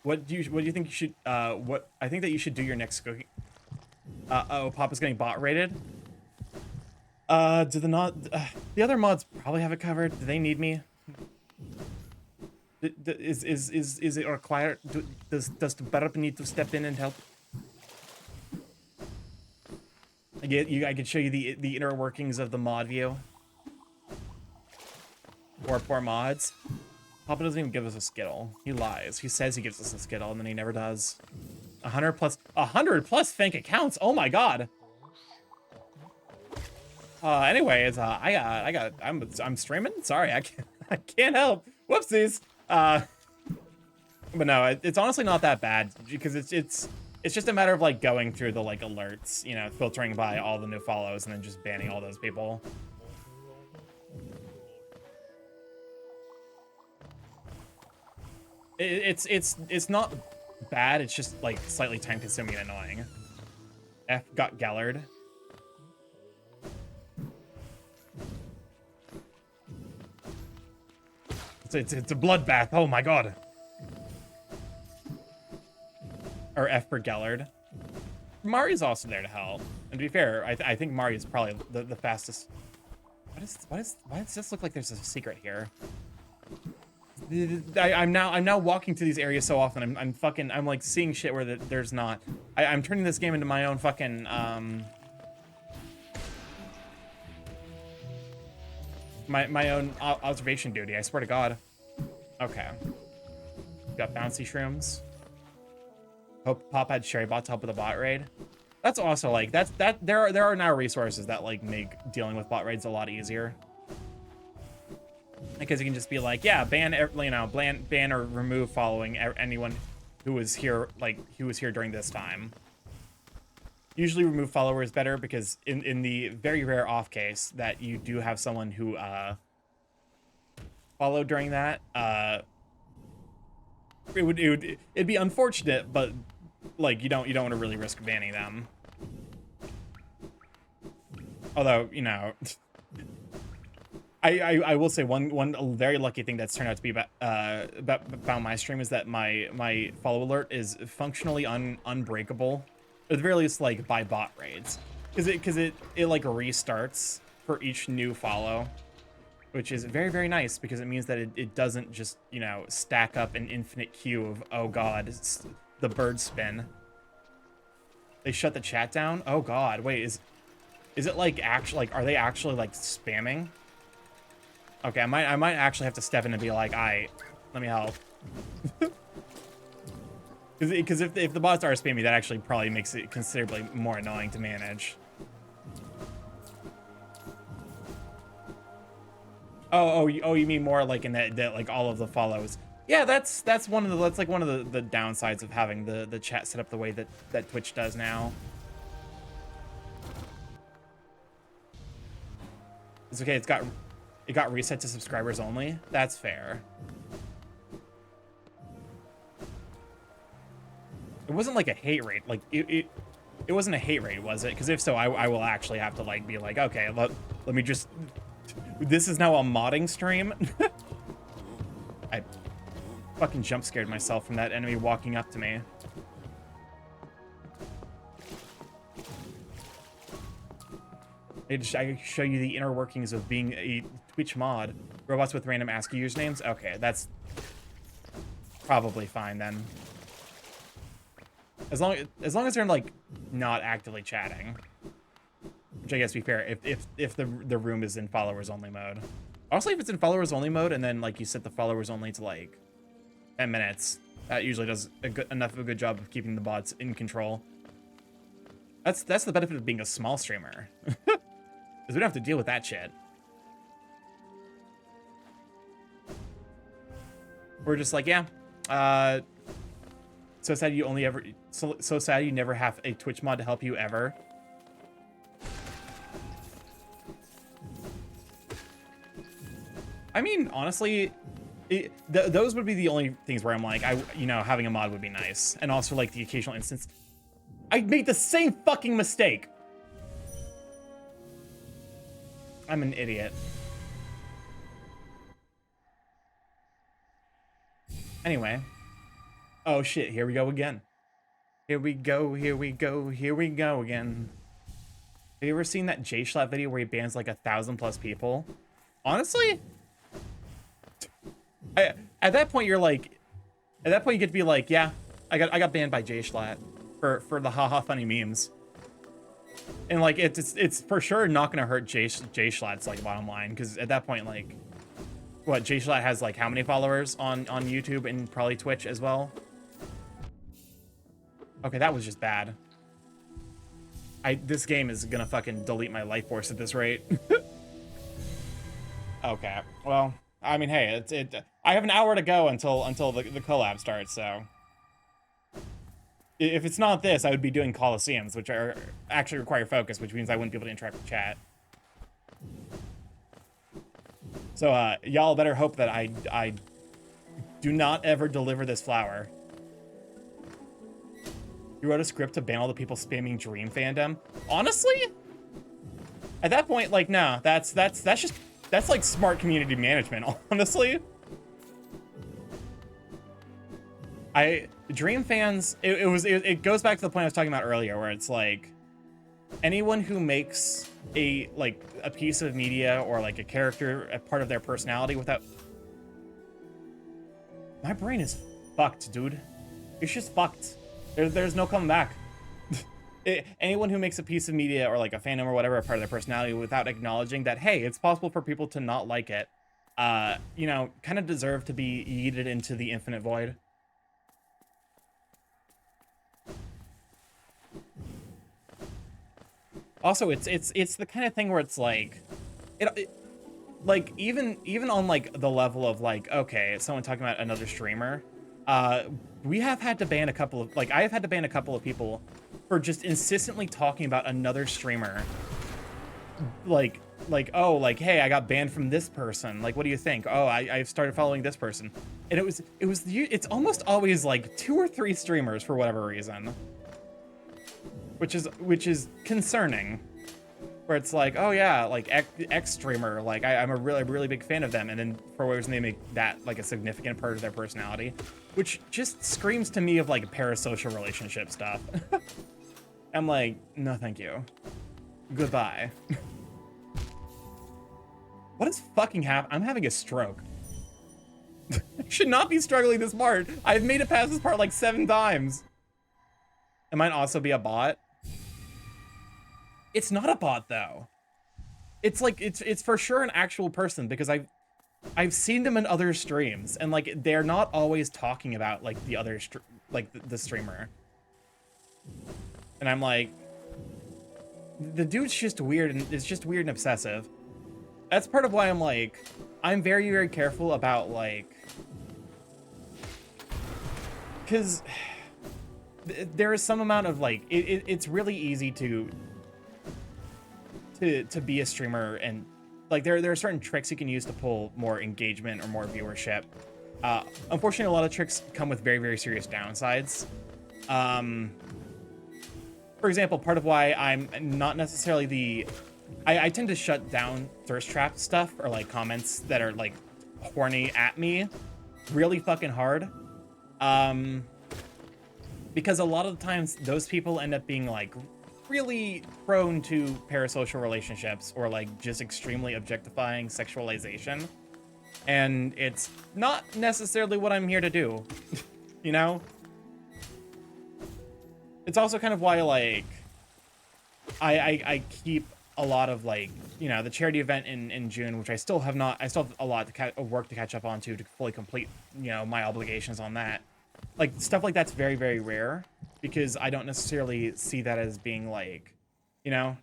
What do you think you should what I think that you should do your next cooking. Oh, Papa's getting bot rated. Do the other mods probably have it covered? Do they need me? Is it required? Does the Burp need to step in and help? I could show you the inner workings of the mod view. Poor mods. Papa doesn't even give us a Skittle. He lies. He says he gives us a Skittle and then he never does. 100 plus fake accounts. Oh my god. Anyways, I'm streaming. Sorry, I can't help. Whoopsies. But no, it's honestly not that bad because it's just a matter of like going through the like alerts, you know, filtering by all the new follows and then just banning all those people. It's not bad. It's just like slightly time consuming and annoying. F got Gellard. It's a bloodbath. Oh my god. Or F for Gellard. Mari's also there to help. And to be fair, I think Mari is probably the fastest. Why does this look like there's a secret here? I'm now walking to these areas so often. I'm like seeing shit where there's not. I'm turning this game into my own fucking my own observation duty. I swear to God. Okay. Got bouncy shrooms. Hope Pop had Sherry Bot to help with the bot raid. That's also like there are now resources that like make dealing with bot raids a lot easier. Because you can just be like, yeah, ban or remove following anyone who was here during this time. Usually remove follower is better because in the very rare off case that you do have someone who followed during that, it'd be unfortunate, but like you don't want to really risk banning them. Although, you know, I will say one very lucky thing that's turned out to be about my stream is that my follow alert is functionally unbreakable, at the very least, like by bot raids, because it like restarts for each new follow, which is very, very nice because it means that it doesn't just, you know, stack up an infinite queue of, oh god, it's the bird spin. They shut the chat down? Oh god, wait, is it like actually, like, are they actually like spamming? Okay, I might actually have to step in and be like, let me help. Because if the bots are spamming, that actually probably makes it considerably more annoying to manage. Oh, you mean more like in that like all of the follows? Yeah, that's one of the downsides of having the chat set up the way that Twitch does now. It's okay. It got reset to subscribers only. That's fair. It wasn't like a hate rate. Like it wasn't a hate rate, was it? Because if so, I will actually have to like be like, okay, let me just. This is now a modding stream. I fucking jump scared myself from that enemy walking up to me. I show you the inner workings of being a Twitch mod. Robots with random ASCII usernames? Okay, that's probably fine then. As long as they're like not actively chatting. Which I guess, to be fair, if the room is in followers only mode. Also, if it's in followers only mode and then like you set the followers only to like 10 minutes, that usually does enough of a good job of keeping the bots in control. That's the benefit of being a small streamer. Because we don't have to deal with that shit. We're just like, yeah, so sad you only ever, so sad you never have a Twitch mod to help you ever. I mean, honestly, those would be the only things where I'm like, you know, having a mod would be nice. And also like the occasional instance. I made the same fucking mistake. I'm an idiot. Anyway. Oh shit, here we go again. Here we go, here we go, here we go again. Have you ever seen that J-Schlatt video where he bans like 1,000+ people? Honestly, at that point you're like, at that point you get to be like, yeah, I got banned by J-Schlatt for the haha funny memes. And like it's for sure not gonna hurt J-Schlatt's like bottom line, because at that point, like, what, J-Schlatt has like how many followers on YouTube and probably Twitch as well? Okay, that was just bad. This game is gonna fucking delete my life force at this rate. Okay, well, I mean, hey, I have an hour to go until the collab starts, so if it's not this, I would be doing Coliseums, which are actually require focus, which means I wouldn't be able to interact with chat. So y'all better hope that I do not ever deliver this flower. You wrote a script to ban all the people spamming Dream fandom. Honestly, at that point, like, no, that's like smart community management. Honestly, Dream fans. It goes back to the point I was talking about earlier, where it's like anyone who makes a piece of media or like a character a part of their personality without. My brain is fucked, dude. It's just fucked. There's no coming back. Anyone who makes a piece of media or like a fandom or whatever a part of their personality without acknowledging that, hey, it's possible for people to not like it, you know, kind of deserve to be yeeted into the infinite void. Also, it's the kind of thing where it's like, like even on like the level of like, okay, someone talking about another streamer, we have had to ban a couple of, like, I have had to ban a couple of people for just insistently talking about another streamer. Like, oh, like, hey, I got banned from this person. Like, what do you think? Oh, I've started following this person. And it's almost always like 2 or 3 streamers for whatever reason. Which is concerning. Where it's like, oh yeah, like X streamer, like I'm a really big fan of them, and then for whatever reason they make that like a significant part of their personality, which just screams to me of like parasocial relationship stuff. I'm like, no, thank you, goodbye. What is fucking happening? I'm having a stroke. I should not be struggling this hard. I've made it past this part like 7 times. It might also be a bot. It's not a bot though. It's like it's for sure an actual person, because I've seen them in other streams, and like they're not always talking about like the other the streamer. And I'm like, the dude's just weird, and it's just weird and obsessive. That's part of why I'm like, I'm very careful about like, because there is some amount of like it's really easy to be a streamer, and like there are certain tricks you can use to pull more engagement or more viewership. Unfortunately, a lot of tricks come with very serious downsides. For example, part of why I'm not necessarily I tend to shut down thirst trap stuff or like comments that are like horny at me really fucking hard. Because a lot of the times those people end up being like really prone to parasocial relationships or like just extremely objectifying sexualization. And it's not necessarily what I'm here to do, you know? It's also kind of why, like, I keep a lot of, like, you know, the charity event in June, which I still have a lot of work to catch up on to fully complete, you know, my obligations on that. Like, stuff like that's very, very rare, because I don't necessarily see that as being, like, you know,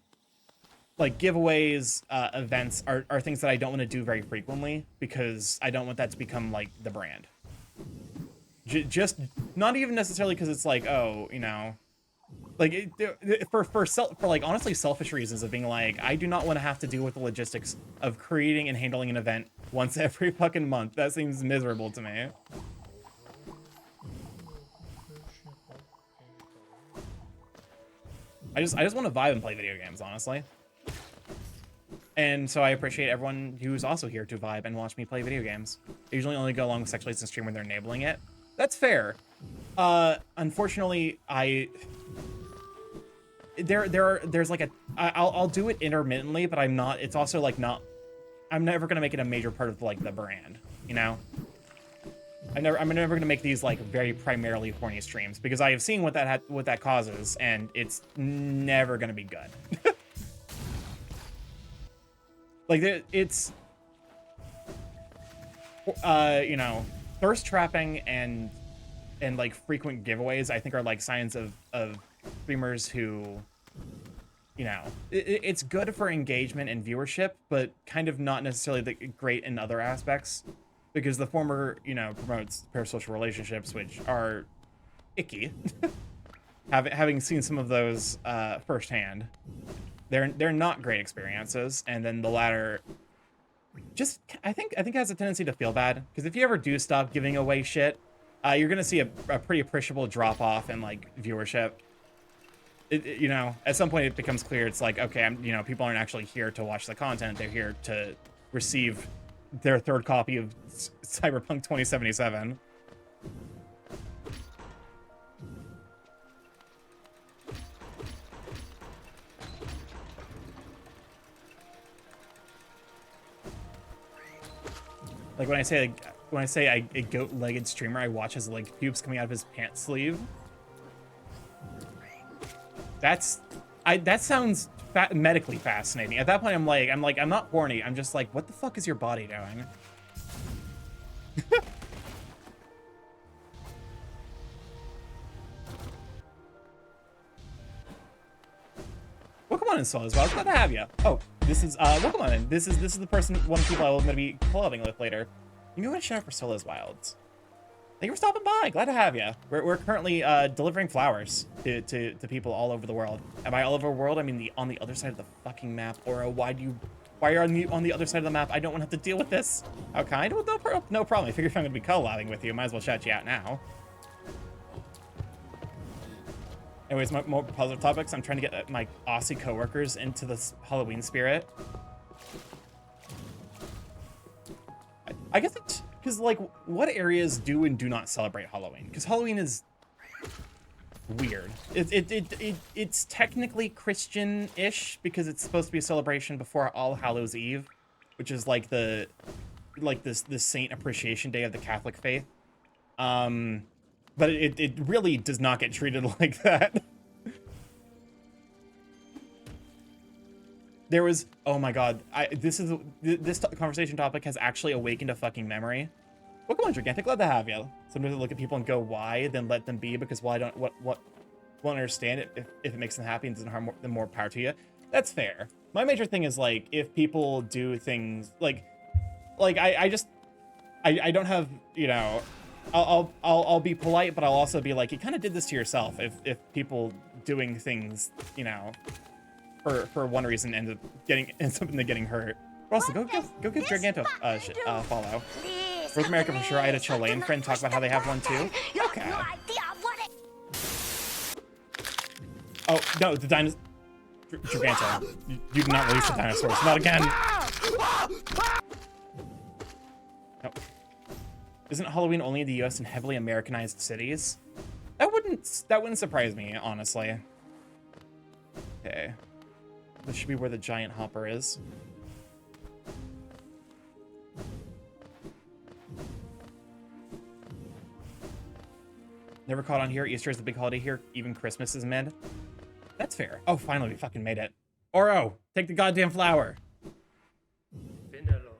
like, giveaways, events are things that I don't want to do very frequently, because I don't want that to become, like, the brand. Just, not even necessarily because it's like, oh, you know, like, for like, honestly, selfish reasons of being like, I do not want to have to deal with the logistics of creating and handling an event once every fucking month. That seems miserable to me. I just want to vibe and play video games, honestly. And so I appreciate everyone who's also here to vibe and watch me play video games. I usually only go along with Sexualites and stream when they're enabling it. That's fair. Unfortunately, there's like I'll do it intermittently, but it's also like I'm never gonna make it a major part of like the brand, you know? I'm never gonna make these like very primarily horny streams, because I have seen what that causes, and it's never gonna be good. Like, it's you know, thirst trapping and like frequent giveaways, I think, are like signs of streamers who, you know, it's good for engagement and viewership, but kind of not necessarily great in other aspects, because the former, you know, promotes parasocial relationships, which are icky. Having seen some of those firsthand, they're not great experiences. And then the latter, just I think has a tendency to feel bad, because if you ever do stop giving away shit, you're gonna see a pretty appreciable drop off in like viewership. You know, at some point it becomes clear, it's like, okay, you know, people aren't actually here to watch the content, they're here to receive their third copy of Cyberpunk 2077. Like, when I say a goat-legged streamer, I watch his leg pubes coming out of his pants sleeve. That sounds medically fascinating. At that point, I'm not horny. I'm just like, what the fuck is your body doing? Welcome on in, Soul, as well. It's glad to have you. Oh, this is welcome on in. This is the person, one of the people I'm gonna be collabing with later. You can go and shout out for Sola's Wilds. Thank you for stopping by. Glad to have you. We're currently delivering flowers to people all over the world. And by all over the world, I mean on the other side of the fucking map. Or why are you on the other side of the map? I don't want to have to deal with this. How kind? Well, no problem. I figure if I'm gonna be collabing with you, might as well shout you out now. Anyways, more positive topics. I'm trying to get my Aussie coworkers into the Halloween spirit. I guess it's because, like, what areas do and do not celebrate Halloween? Because Halloween is weird. It's technically Christian-ish, because it's supposed to be a celebration before All Hallows Eve, which is like the Saint Appreciation Day of the Catholic faith. But it really does not get treated like that. There was, oh my god, this conversation topic has actually awakened a fucking memory. Welcome on, Gigantic, glad to have you. Sometimes I look at people and go, why, then let them be, because why don't, won't understand it if it makes them happy and doesn't harm them, more power to you. That's fair. My major thing is, like, if people do things, like I don't have, you know, I'll be polite, but I'll also be like, you kind of did this to yourself if people doing things, you know, for one reason ends up getting hurt. But also, go give Giganto follow. North America for sure. I had a Chilean friend talk about how they have one too. Okay. Oh no, the dinosaur. Giganto, you do not release the dinosaurs. Not again. Nope. Isn't Halloween only in the U.S. and heavily Americanized cities? That wouldn't surprise me, honestly. Okay. This should be where the giant hopper is. Never caught on here. Easter is the big holiday here. Even Christmas is mid. That's fair. Oh, finally, we fucking made it. Oro, take the goddamn flower.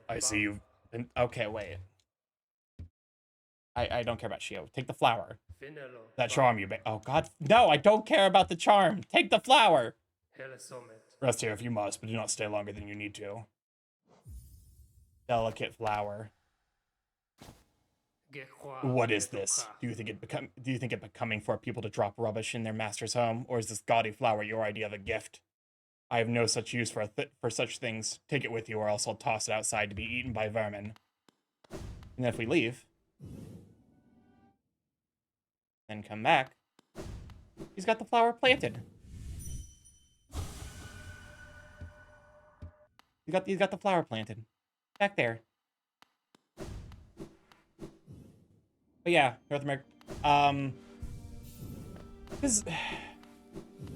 I see you. Okay, wait. I don't care about Shio. Take the flower. That charm you oh god. No, I don't care about the charm. Take the flower. Rest here if you must, but do not stay longer than you need to. Delicate flower. What is this? Do you think it becoming for people to drop rubbish in their master's home, or is this gaudy flower your idea of a gift? I have no such use for such things. Take it with you, or else I'll toss it outside to be eaten by vermin. And then if we leave, then come back, he's got the flower planted. He's got the flower planted back there. But yeah, North America. Because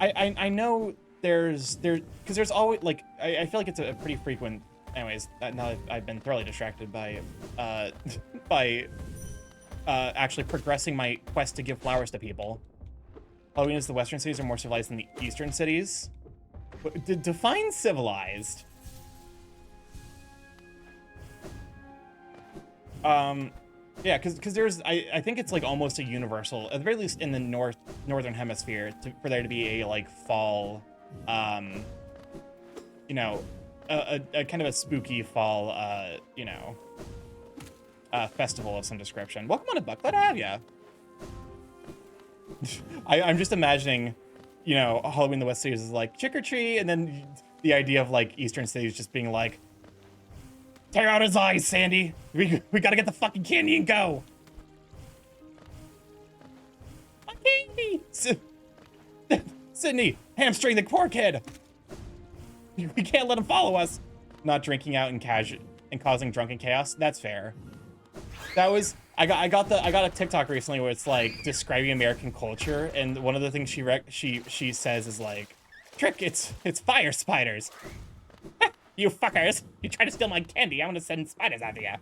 I know because there's always like I feel like it's a pretty frequent. Anyways, now that I've been thoroughly distracted by actually progressing my quest to give flowers to people. Halloween is the Western cities are more civilized than the Eastern cities. Define civilized. Yeah, because there's I think it's like almost a universal, at the very least in the northern hemisphere, for there to be a like fall, you know, a kind of a spooky fall, you know, festival of some description. Welcome on a Buck, glad to have ya. I'm just imagining, you know, Halloween in the West cities is like trick or treat, and then the idea of like Eastern cities just being like, tear out his eyes, Sandy. We gotta get the fucking candy and go. My candy. Sydney, hamstring the poor kid. We can't let him follow us. Not drinking out and causing drunken chaos. That's fair. That was I got a TikTok recently where it's like describing American culture, and one of the things she says is like, trick, it's fire spiders. You fuckers! You try to steal my candy, I'm gonna send spiders after you.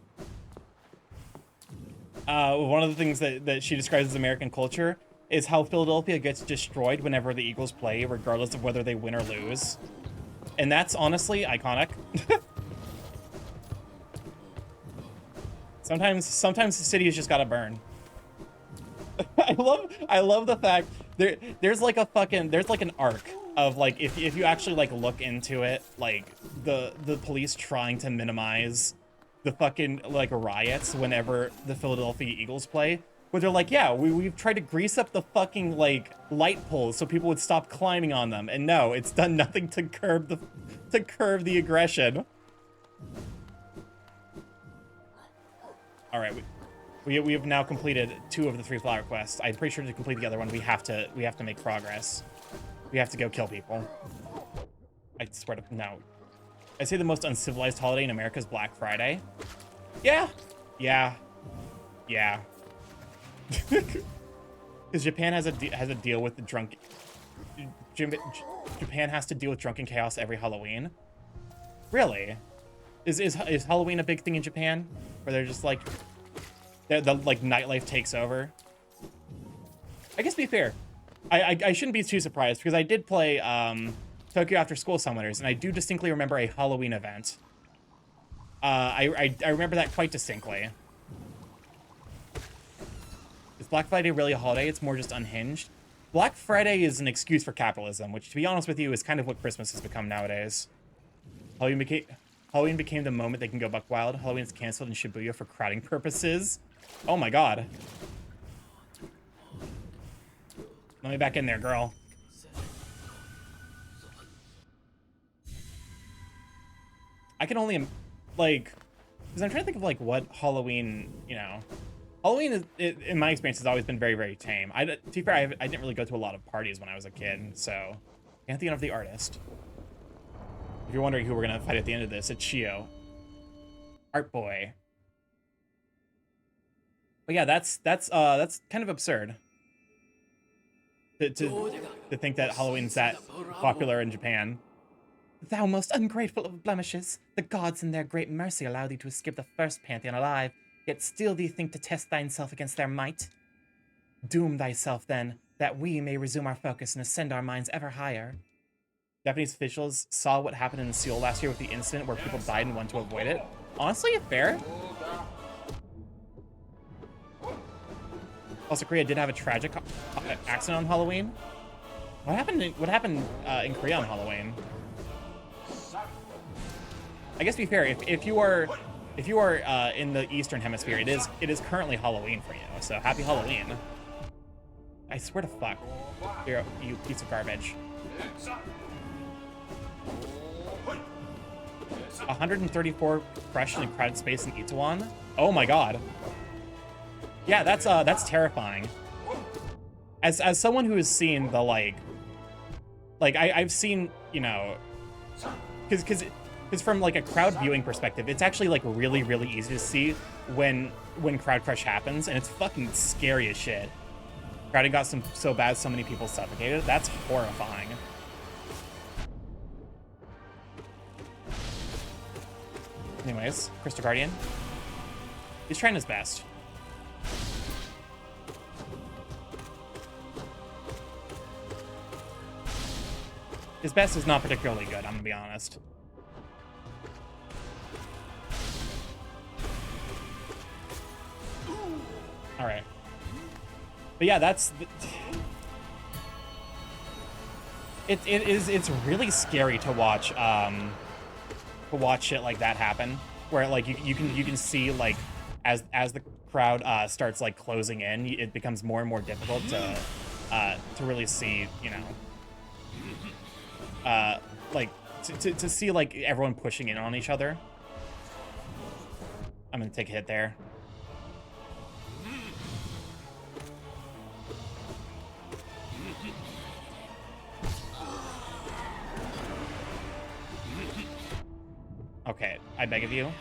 One of the things that she describes as American culture is how Philadelphia gets destroyed whenever the Eagles play, regardless of whether they win or lose. And that's honestly iconic. Sometimes the city has just gotta burn. I love the fact there's like an arc of like if you actually like look into it, like the police trying to minimize the fucking like riots whenever the Philadelphia Eagles play, where they're like, yeah, we've tried to grease up the fucking like light poles so people would stop climbing on them, and no, it's done nothing to curb the aggression. All right, we have now completed 2 of the 3 flower quests. I'm pretty sure to complete the other one, we have to make progress. We have to go kill people. I swear to no. I say the most uncivilized holiday in America is Black Friday. Yeah. Because Japan has a deal with the drunk. Japan has to deal with drunken chaos every Halloween. Really? Is Halloween a big thing in Japan, where they're just like the like nightlife takes over? I guess to be fair, I shouldn't be too surprised, because I did play Tokyo After School Summoners, and I do distinctly remember a Halloween event. I remember that quite distinctly. Is Black Friday really a holiday? It's more just unhinged. Black Friday is an excuse for capitalism, which, to be honest with you, is kind of what Christmas has become nowadays. Halloween became the moment they can go buck wild. Halloween is canceled in Shibuya for crowding purposes. Oh my god. Let me back in there, girl. I can only, like, because I'm trying to think of, like, what Halloween, you know. Halloween, in my experience, has always been very, very tame. To be fair, I didn't really go to a lot of parties when I was a kid, so Pantheon of the Artist. If you're wondering who we're gonna fight at the end of this, it's Shio. Art boy. But yeah, that's kind of absurd. to think that Halloween's that popular in Japan. Thou most ungrateful of blemishes, the gods in their great mercy allow thee to escape the first pantheon alive, yet still thee think to test thyself against their might. Doom thyself, then, that we may resume our focus and ascend our minds ever higher. Japanese officials saw what happened in Seoul last year with the incident where people died and wanted to avoid it. Honestly, fair. Also, Korea did have a tragic accident on Halloween. What happened in Korea on Halloween? I guess to be fair, if you are in the Eastern Hemisphere, it is currently Halloween for you. So happy Halloween! I swear to fuck, you piece of garbage. 134 fresh in a crowded space in Itaewon. Oh my god. Yeah, that's terrifying. As someone who has seen the like I've seen, you know, because from like a crowd viewing perspective, it's actually like really easy to see when crowd crush happens, and it's fucking scary as shit. Crowding got so bad so many people suffocated. That's horrifying. Anyways, Crystal Guardian. He's trying his best. His best is not particularly good, I'm gonna be honest. All right. But yeah, it's really scary to watch shit like that happen, where like you can see like as the crowd starts like closing in, it becomes more and more difficult to really see, you know, like to see like everyone pushing in on each other. I'm gonna take a hit there. Okay, I beg of you,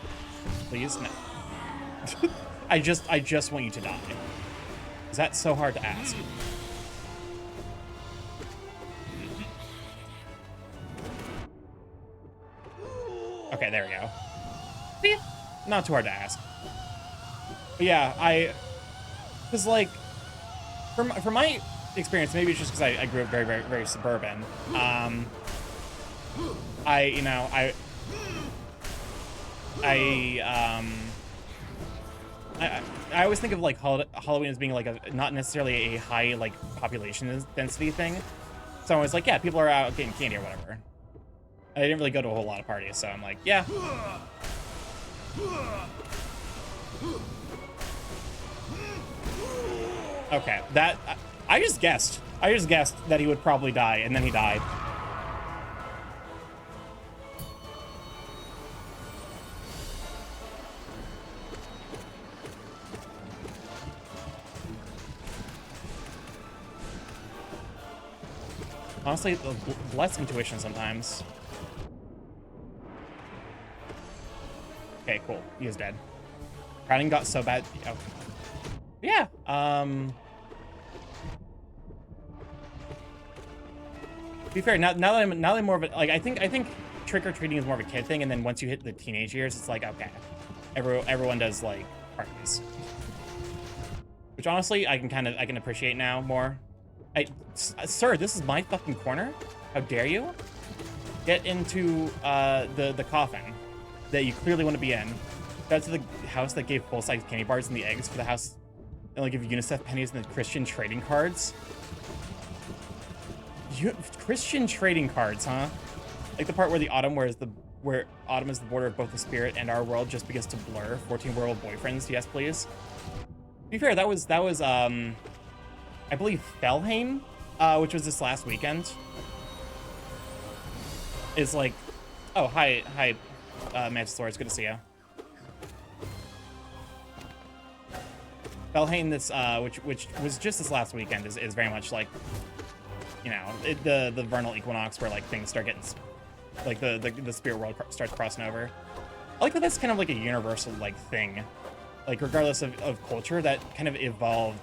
please, no. I just want you to die. Is that so hard to ask? Okay, there we go. See? Not too hard to ask. But yeah, because like, from my experience, maybe it's just because I grew up very suburban. I always think of like Halloween as being like not necessarily a high like population density thing. So I was like, yeah, people are out getting candy or whatever. I didn't really go to a whole lot of parties, so I'm like, yeah. Okay, that I just guessed that he would probably die, and then he died. Honestly, less intuition sometimes. Okay, cool. He is dead. Crowding got so bad. Oh. Yeah. To be fair, now that I'm more of a, like, I think trick or treating is more of a kid thing, and then once you hit the teenage years, it's like, okay, everyone does like parties, which honestly I can appreciate now more. Sir, this is my fucking corner. How dare you? Get into the coffin that you clearly want to be in. That's the house that gave full-size candy bars and the eggs for the house, and like give UNICEF pennies and the Christian trading cards. Christian trading cards, huh? Like the part where where autumn is the border of both the spirit and our world just begins to blur. 14-year-old boyfriends, yes please. To be fair, that was I believe Felheim, which was this last weekend, is like, oh, hi, Mantisaur, it's good to see you. Felheim, this, which was just this last weekend, is very much like, you know, the vernal equinox where like things start getting, like the spirit world starts crossing over. I like that that's kind of like a universal like thing, like regardless of culture, that kind of evolved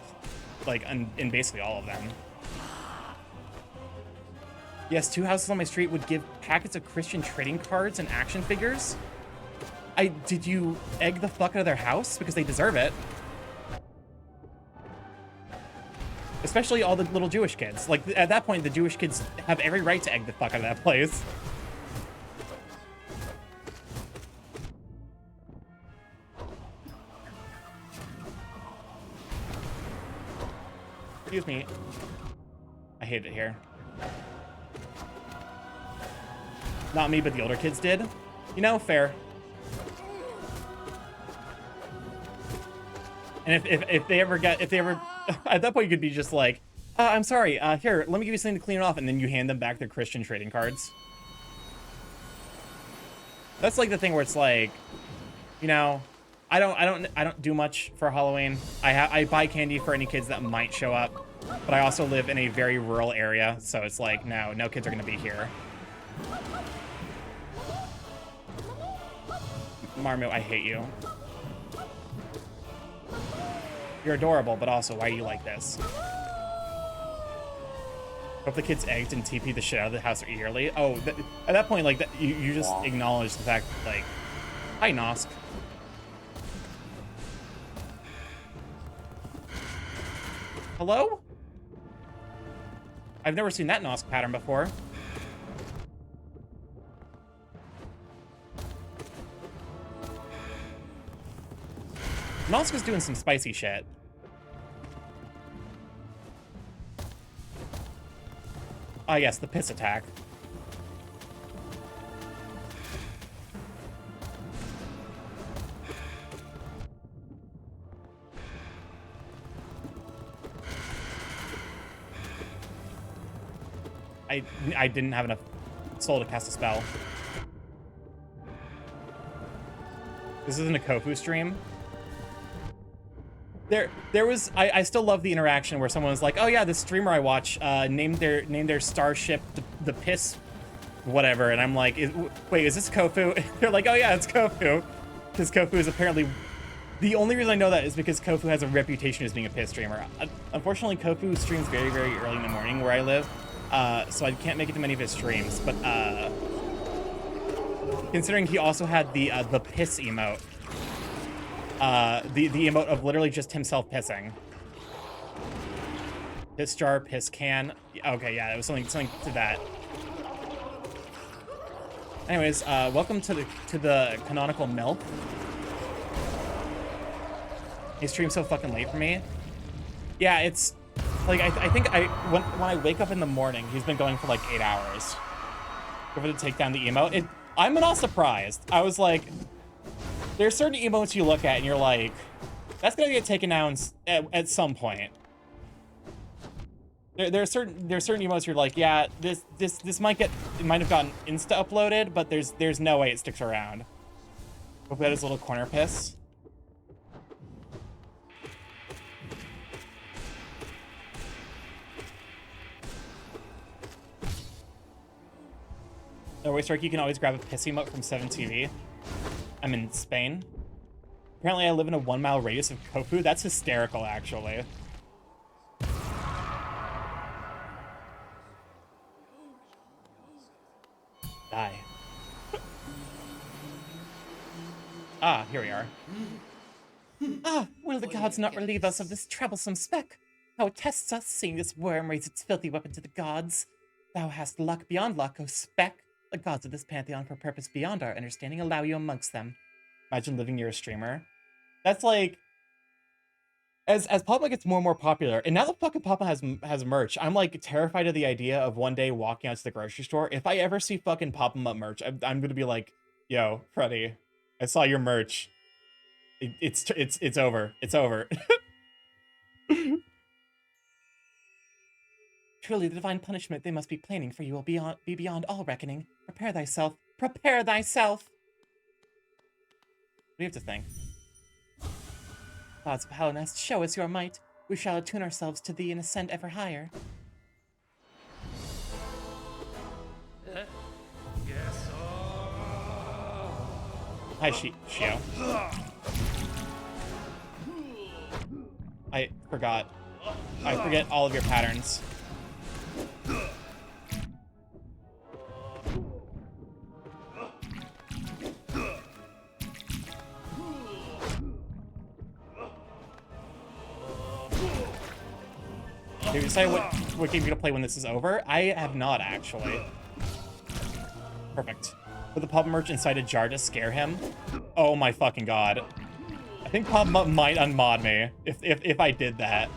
like in basically all of them. Yes, 2 houses on my street would give packets of Christian trading cards and action figures. Did you egg the fuck out of their house? Because they deserve it. Especially all the little Jewish kids. Like, at that point, the Jewish kids have every right to egg the fuck out of that place. Excuse me. I hate it here. Not me, but the older kids did. You know, fair. And if they ever at that point you could be just like, I'm sorry, here, let me give you something to clean it off, and then you hand them back their Christian trading cards. That's like the thing where it's like, you know, I don't do much for Halloween. I buy candy for any kids that might show up, but I also live in a very rural area, so it's like, no kids are gonna be here. Marmo, I hate you. You're adorable, but also, why are you like this? Hope the kids egged and TP'd the shit out of the house yearly. Oh, at that point, like, you just acknowledge the fact that, like, hi, Nosk. Hello? I've never seen that Nosk pattern before. Nosk is doing some spicy shit. Ah, yes, the piss attack. I didn't have enough soul to cast a spell. This isn't a Kofu stream. There was I still love the interaction where someone was like, oh yeah, this streamer I watch named their starship the piss whatever, and I'm like, wait, is this Kofu? They're like, oh yeah, it's Kofu, because Kofu is apparently the only reason I know that is because Kofu has a reputation as being a piss streamer. Unfortunately, Kofu streams very early in the morning where I live, so I can't make it to many of his streams. But considering he also had the piss emote. The emote of literally just himself pissing. Piss jar, piss can. Okay, yeah, it was something to that. Anyways, welcome to the canonical milk. He streams so fucking late for me. Yeah, it's like I think when I wake up in the morning, he's been going for like 8 hours. Over to take down the emote. I'm not surprised. I was like, there's certain emotes you look at and you're like, that's gonna get taken down at some point. There are certain emotes you're like, yeah, this might have gotten insta uploaded, but there's no way it sticks around. Hope that is a little corner piss. No way, Stark, you can always grab a piss emote from 7TV. I'm in Spain. Apparently I live in a 1 mile radius of Kofu. That's hysterical, actually. Die. Ah, here we are. Ah, will the gods not relieve us of this troublesome speck? How it tests us, seeing this worm raise its filthy weapon to the gods. Thou hast luck beyond luck, O speck. The gods of this pantheon for purpose beyond our understanding allow you amongst them. Imagine living near a streamer. That's like, as Papa gets more and more popular, and now that fucking Papa has merch, I'm like terrified of the idea of one day walking out to the grocery store. If I ever see fucking Papa merch, I'm gonna be like, yo, Freddy, I saw your merch. It's over. It's over. Truly, the divine punishment they must be planning for you will be beyond all reckoning. Prepare thyself. Prepare thyself. What do you have to think? Gods of Hellenest, show us your might. We shall attune ourselves to thee and ascend ever higher. Hi, Shio. I forgot. I forget all of your patterns. Have you decided what game you're gonna play when this is over? I have not, actually. Perfect. Put the Pop merch inside a jar to scare him? Oh my fucking god. I think Pop might unmod me if I did that.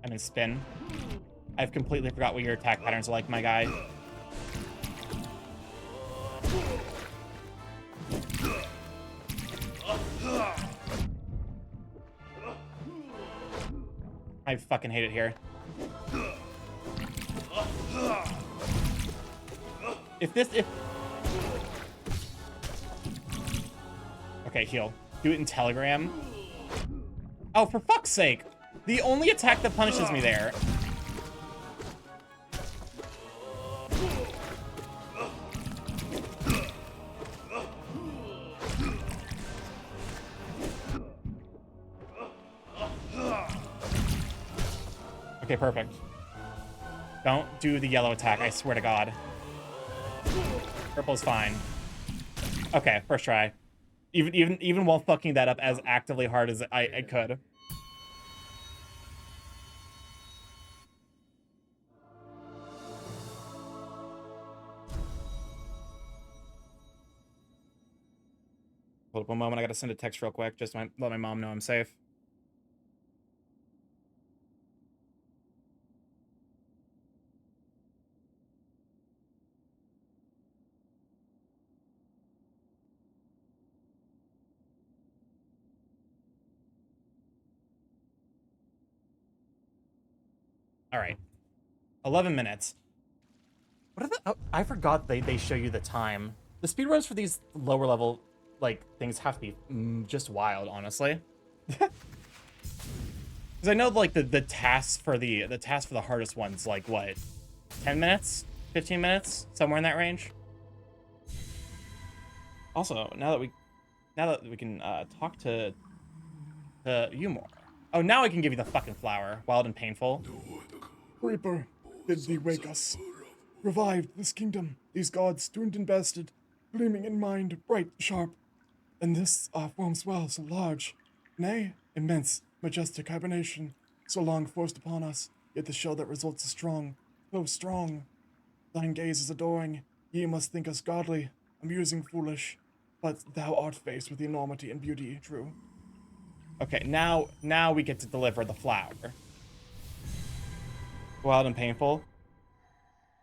I'm in spin. I've completely forgot what your attack patterns are like, my guy. I fucking hate it here. If okay, heal. Do it in Telegram. Oh, for fuck's sake. The only attack that punishes me there. Okay, perfect. Don't do the yellow attack, I swear to God. Purple's fine. Okay, first try. Even while fucking that up as actively hard as I could. Hold up one moment, I gotta send a text real quick, just to let my mom know I'm safe. All right, 11 minutes. What are the? Oh, I forgot they show you the time. The speedruns for these lower level like things have to be just wild, honestly. Because I know like the tasks for the hardest ones like what, 10 minutes, 15 minutes, somewhere in that range. Also, now that we can talk to you more. Oh, now I can give you the fucking flower, wild and painful. Reaper, bid thee wake us. Revived this kingdom, these gods tuned and bested, gleaming in mind, bright, sharp. And this our forms well, so large, nay, immense, majestic hibernation, so long forced upon us, yet the shell that results is strong, so strong. Thine gaze is adoring, ye must think us godly, amusing, foolish, but thou art faced with the enormity and beauty, true. Okay, now we get to deliver the flower. Wild and painful.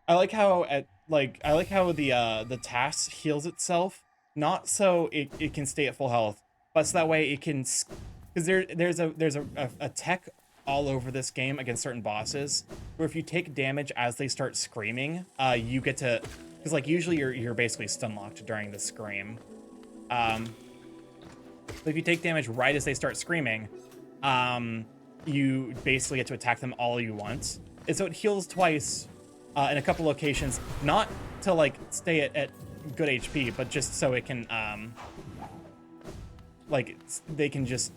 I like how the task heals itself, not so it can stay at full health, but so that way it can, because there's a tech all over this game against certain bosses where if you take damage as they start screaming, you get to, because like usually you're basically stun locked during the scream. But if you take damage right as they start screaming, you basically get to attack them all you want. And so it heals twice in a couple locations, not to like stay at good HP, but just so it can like they can just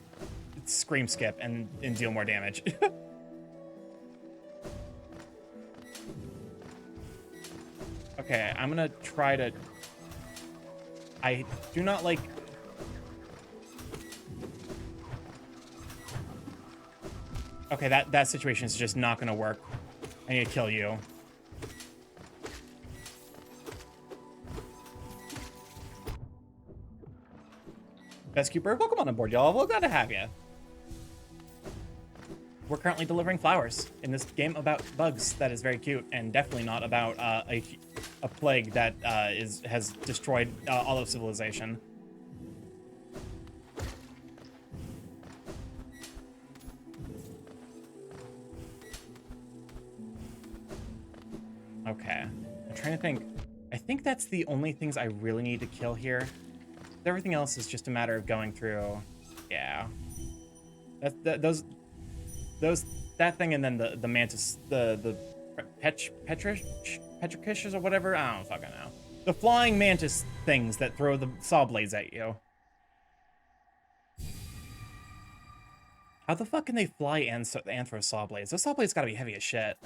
scream skip and deal more damage. Okay, I'm gonna try to. I do not like. Okay, that situation is just not gonna work. I need to kill you. Best Keeper, welcome on board, y'all. We're glad to have you. We're currently delivering flowers in this game about bugs that is very cute and definitely not about a plague that has destroyed all of civilization. Okay, I'm trying to think. I think that's the only things I really need to kill here. Everything else is just a matter of going through. Yeah, that thing, and then the mantis, the petrifish or whatever. I don't fucking know. The flying mantis things that throw the saw blades at you. How the fuck can they fly and throw saw blades? Those saw blades gotta be heavy as shit.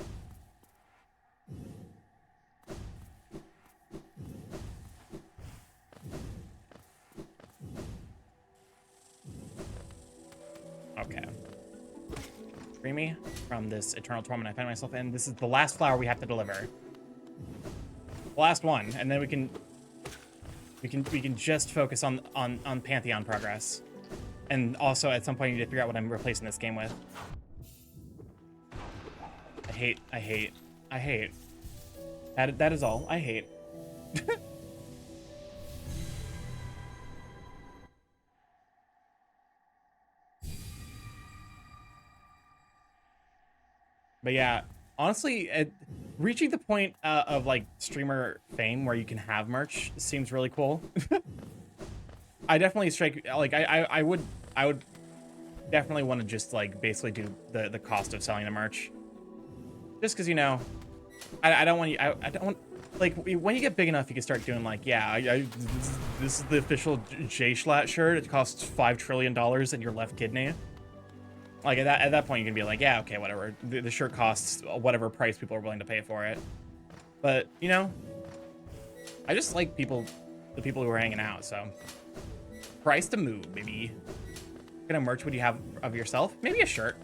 Okay. Free me from this eternal torment I find myself in. This is the last flower we have to deliver. The last one, and then we can just focus on Pantheon progress. And also, at some point, I need to figure out what I'm replacing this game with. I hate. That is all. I hate. But yeah, honestly, reaching the point of like streamer fame where you can have merch seems really cool. I definitely strike like I would definitely want to just like basically do the cost of selling the merch, just because, you know, I don't want you I don't want, like, when you get big enough you can start doing like, yeah, this is the official J Schlatt shirt. It costs $5 trillion and your left kidney. Like, at that point, you can be like, yeah, okay, whatever. The shirt costs whatever price people are willing to pay for it. But, you know, I just like the people who are hanging out, so. Price to move, baby. What kind of merch would you have of yourself? Maybe a shirt.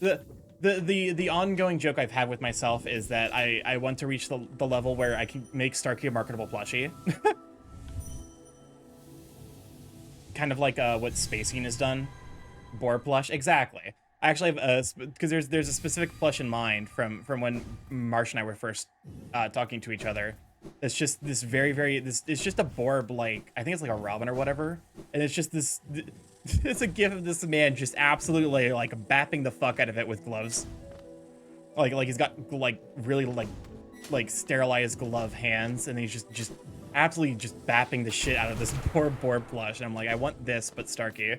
The ongoing joke I've had with myself is that I want to reach the level where I can make Starky a marketable plushie. Kind of like what Spacing has done. Boar plush, exactly. I actually have because there's a specific plush in mind from when Marsh and I were first talking to each other. It's just this it's just a boar, like, I think it's like a robin or whatever, and it's just this. It's a gif of this man just absolutely like bapping the fuck out of it with gloves. Like he's got like really like sterilized glove hands, and he's just absolutely just bapping the shit out of this poor boar plush. And I'm like, I want this, but Starky.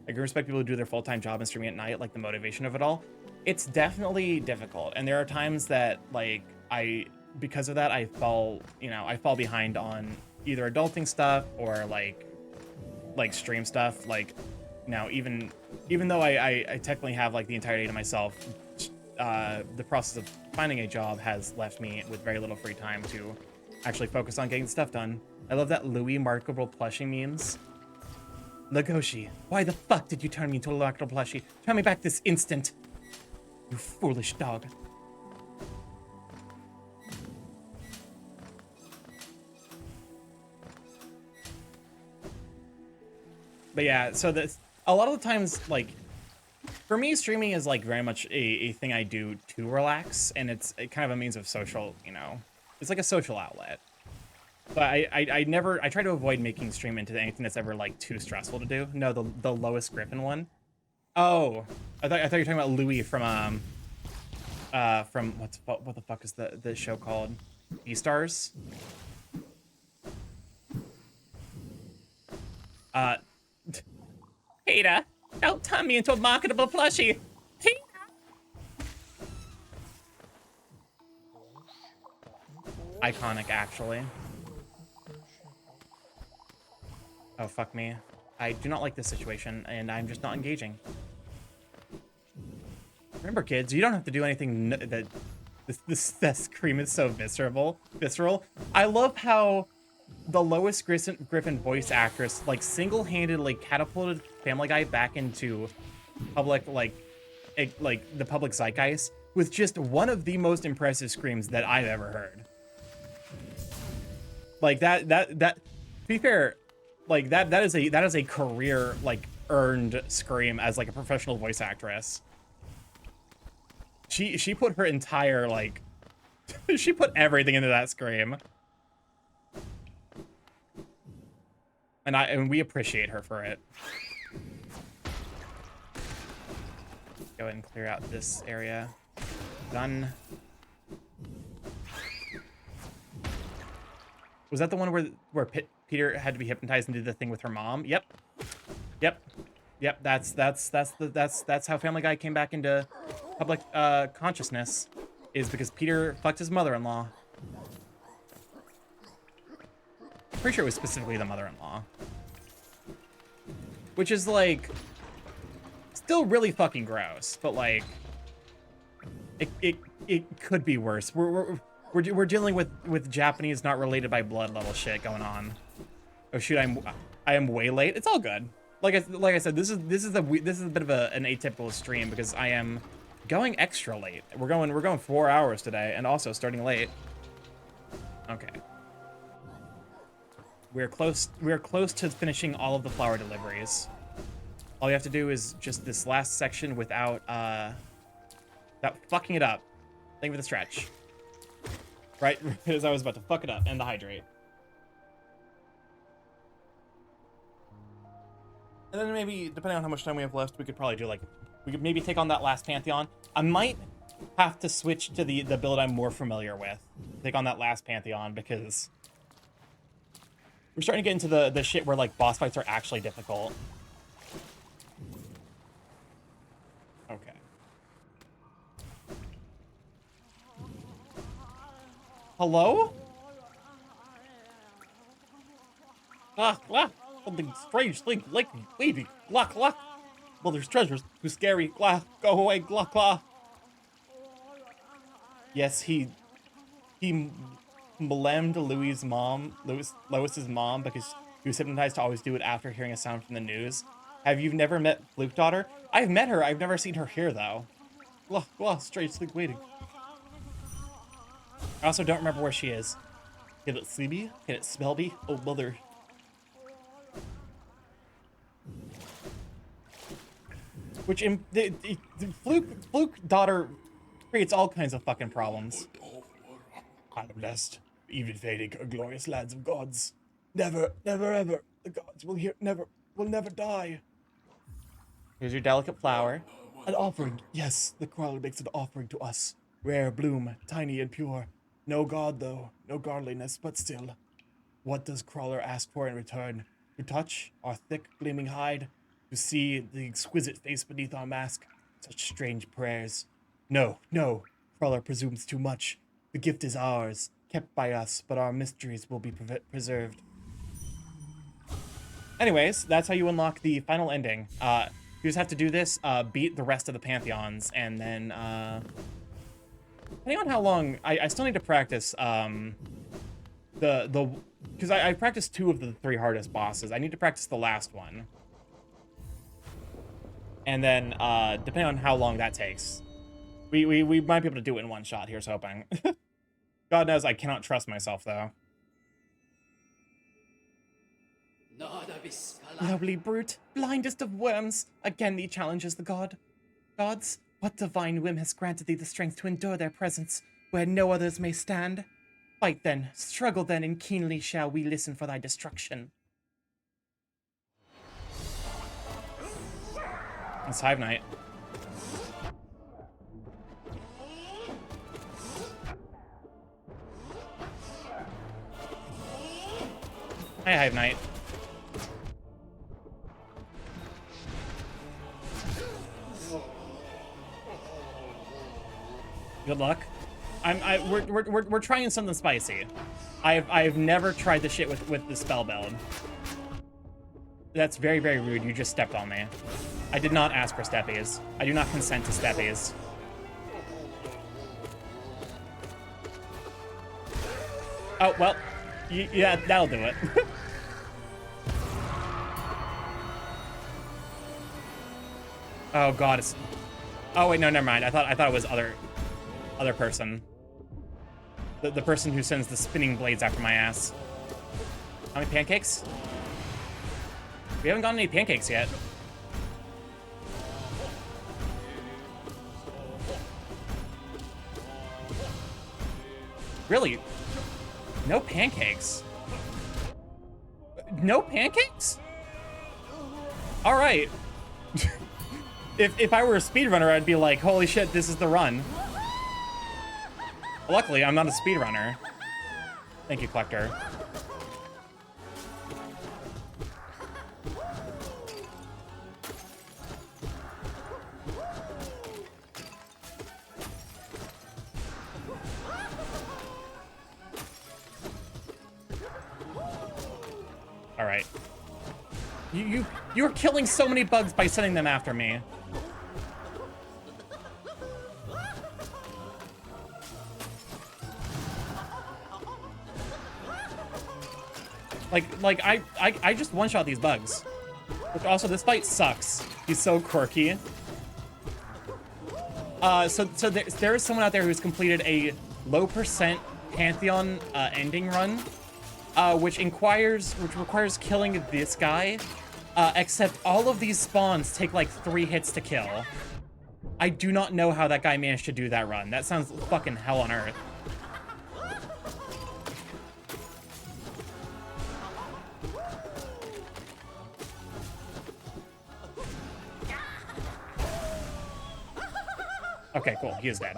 I can respect people who do their full-time job and streaming at night, like the motivation of it all. It's definitely difficult, and there are times that like because of that I fall behind on either adulting stuff or like stream stuff. Like, now even though I technically have like the entire day to myself, the process of finding a job has left me with very little free time to actually focus on getting stuff done. I love that Louis marketable plushie memes. Legoshi, why the fuck did you turn me into a marketable plushie? Turn me back this instant, you foolish dog. But yeah, so that's a lot of the times, like, for me, streaming is like very much a thing I do to relax, and it's kind of a means of social, you know, it's like a social outlet. But I try to avoid making stream into anything that's ever like too stressful to do. No, the Lois Griffin one. Oh, I thought you were talking about Louis from what the fuck is the show called? Beastars. Peter, don't turn me into a marketable plushie. Peter. Iconic, actually. Oh, fuck me. I do not like this situation, and I'm just not engaging. Remember, kids, you don't have to do anything that this scream is so visceral. I love how the Lois Griffin voice actress, like, single-handedly catapulted Family Guy back into public, like the public zeitgeist with just one of the most impressive screams that I've ever heard. Like, that to be fair, like, that is a career, like, earned scream as like a professional voice actress. She put her entire, like, she put everything into that scream. And we appreciate her for it. Go ahead and clear out this area. Done. Was that the one where Peter had to be hypnotized and did the thing with her mom? Yep. That's how Family Guy came back into public consciousness, is because Peter fucked his mother-in-law. Pretty sure it was specifically the mother-in-law, which is like still really fucking gross, but like it could be worse. We're dealing with Japanese not related by blood level shit going on. Oh shoot, I am way late. It's all good. like I said, this is a bit of an atypical stream because I am going extra late. We're going 4 hours today, and also starting late. Okay. We're close to finishing all of the flower deliveries. All you have to do is just this last section without fucking it up. Thank you for the stretch. Right, as I was about to fuck it up and the hydrate. And then maybe, depending on how much time we have left, we could probably do like, we could maybe take on that last Pantheon. I might have to switch to the build I'm more familiar with. Take on that last Pantheon because we're starting to get into the shit where like boss fights are actually difficult. Okay. Hello? Something strange, lady, lock. Well, there's treasures. Too scary. Go away, Glah. Yes, he blamed Lois's mom because he was hypnotized to always do it after hearing a sound from the news. Have you never met Fluke Daughter? I've met her. I've never seen her here though. Straight sleep waiting. I also don't remember where she is. Can it see me? Can it smell me? Oh mother. Which the Fluke Daughter creates all kinds of fucking problems. I'm blessed, even fading, glorious lands of gods. Never ever, the gods will never die. Here's your delicate flower. An offering, yes, the crawler makes an offering to us. Rare bloom, tiny and pure. No god though, no godliness, but still. What does crawler ask for in return? To touch our thick, gleaming hide? To see the exquisite face beneath our mask? Such strange prayers. No, crawler presumes too much. The gift is ours, kept by us, but our mysteries will be preserved. Anyways, that's how you unlock the final ending. You just have to do this, beat the rest of the Pantheons, and then, depending on how long, I still need to practice, because I practiced 2 of the 3 hardest bosses. I need to practice the last one. And then, depending on how long that takes, we might be able to do it in one shot, here's hoping. God knows I cannot trust myself, though. Lovely brute, blindest of worms, again thee challenges the gods. What divine whim has granted thee the strength to endure their presence, where no others may stand? Fight then, struggle then, and keenly shall we listen for thy destruction. It's Hive Knight. Hi, Hive Knight. Good luck. We're trying something spicy. I've never tried this shit with the spell build. That's very, very rude. You just stepped on me. I did not ask for steppies. I do not consent to steppies. Oh, well. Yeah, that'll do it. Oh god, it's... Oh wait, no, never mind. I thought it was other person. The person who sends the spinning blades after my ass. How many pancakes? We haven't gotten any pancakes yet. Really? No pancakes? No pancakes? All right. If I were a speedrunner, I'd be like, holy shit, this is the run. Luckily, I'm not a speedrunner. Thank you, Collector. All right. You're killing so many bugs by sending them after me. Like I just one-shot these bugs. Which also, this fight sucks. He's so quirky. So there is someone out there who's completed a low percent Pantheon ending run, which requires killing this guy, except all of these spawns take like 3 hits to kill. I do not know how that guy managed to do that run. That sounds fucking hell on earth. Okay, cool. He is dead.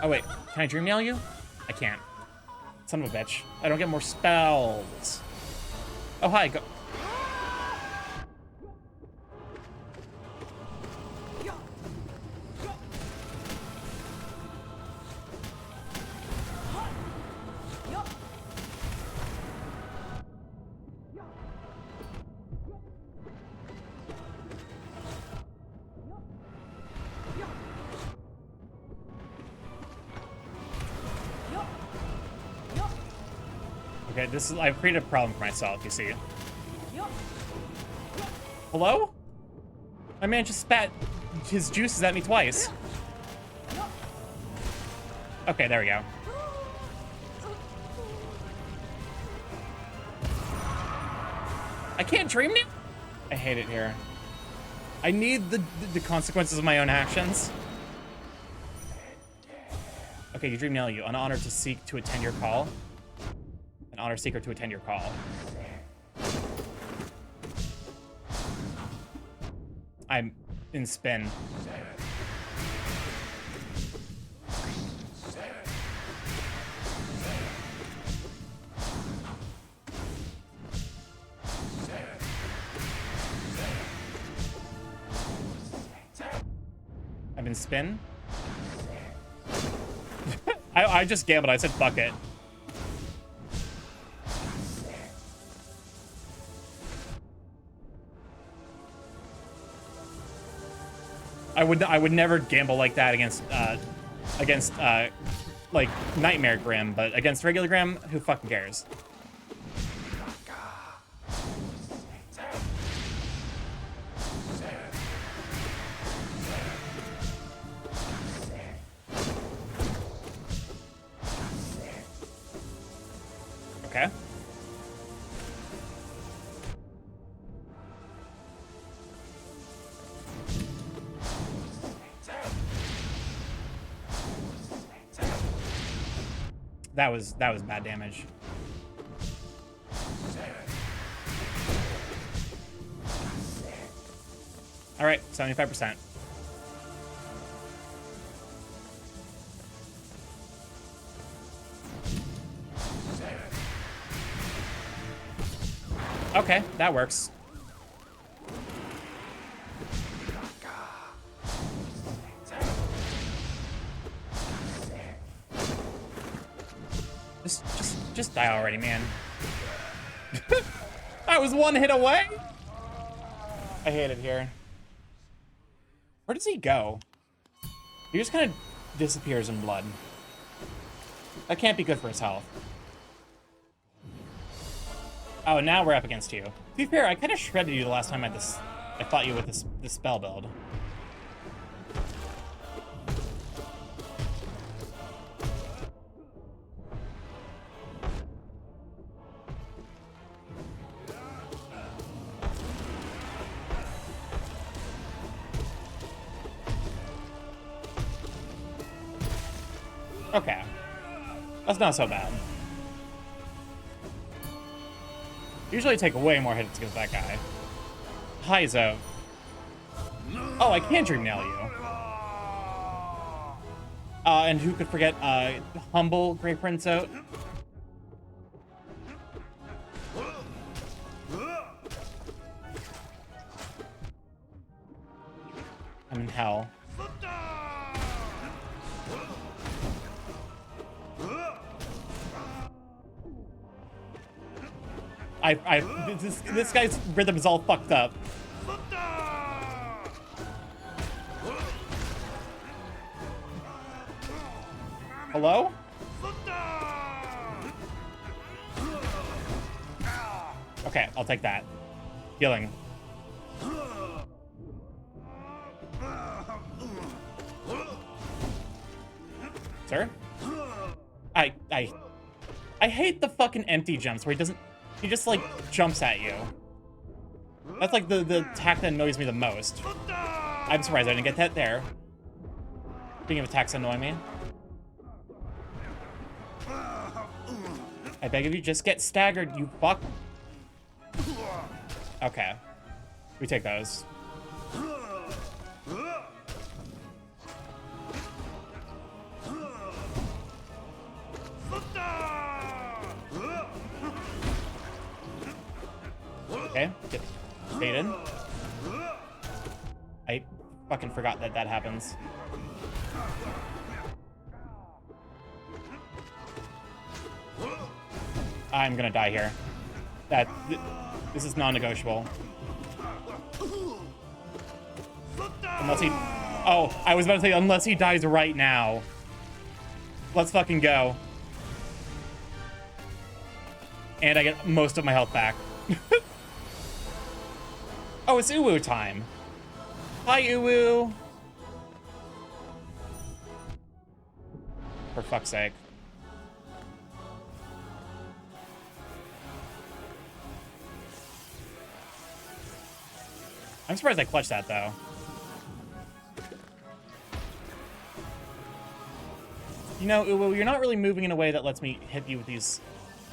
Oh, wait. Can I dream nail you? I can't. Son of a bitch. I don't get more spells. Oh, hi. Go. Okay, I've created a problem for myself, you see. Hello? My man just spat his juices at me twice. Okay, there we go. I can't dream now? I hate it here. I need the consequences of my own actions. Okay, you dream nail you. An honor to seek to attend your call. An honor seeker to attend your call. I'm in spin. I'm in spin. I just gambled. I said fuck it. I would never gamble like that against like Nightmare Grim, but against regular Grim, who fucking cares? Okay. That was bad damage. All right, 75%. Okay, that works. Just die already, man. I was 1 hit away. I hate it here. Where does he go? He just kind of disappears in blood. That can't be good for his health. Oh, now we're up against you. To be fair, I kind of shredded you the last time I fought you with this spell build. Okay. That's not so bad. Usually I take way more hits against that guy. Hi, Zo. Oh, I can dream nail you. And who could forget humble Great Prince Oat? I'm in hell. This guy's rhythm is all fucked up. Hello? Okay, I'll take that. Healing. Sir? I hate the fucking empty jumps where he just like jumps at you. That's like the attack that annoys me the most. I'm surprised I didn't get that there. Speaking of attacks that annoy me. I beg of you, just get staggered, you fuck. Okay. We take those. Okay, get baited. I fucking forgot that that happens. I'm gonna die here. This is non-negotiable. Unless he... Oh, I was about to say, unless he dies right now. Let's fucking go. And I get most of my health back. Oh, it's Uwu time. Hi, Uwu. For fuck's sake. I'm surprised I clutched that, though. You know, Uwu, you're not really moving in a way that lets me hit you with these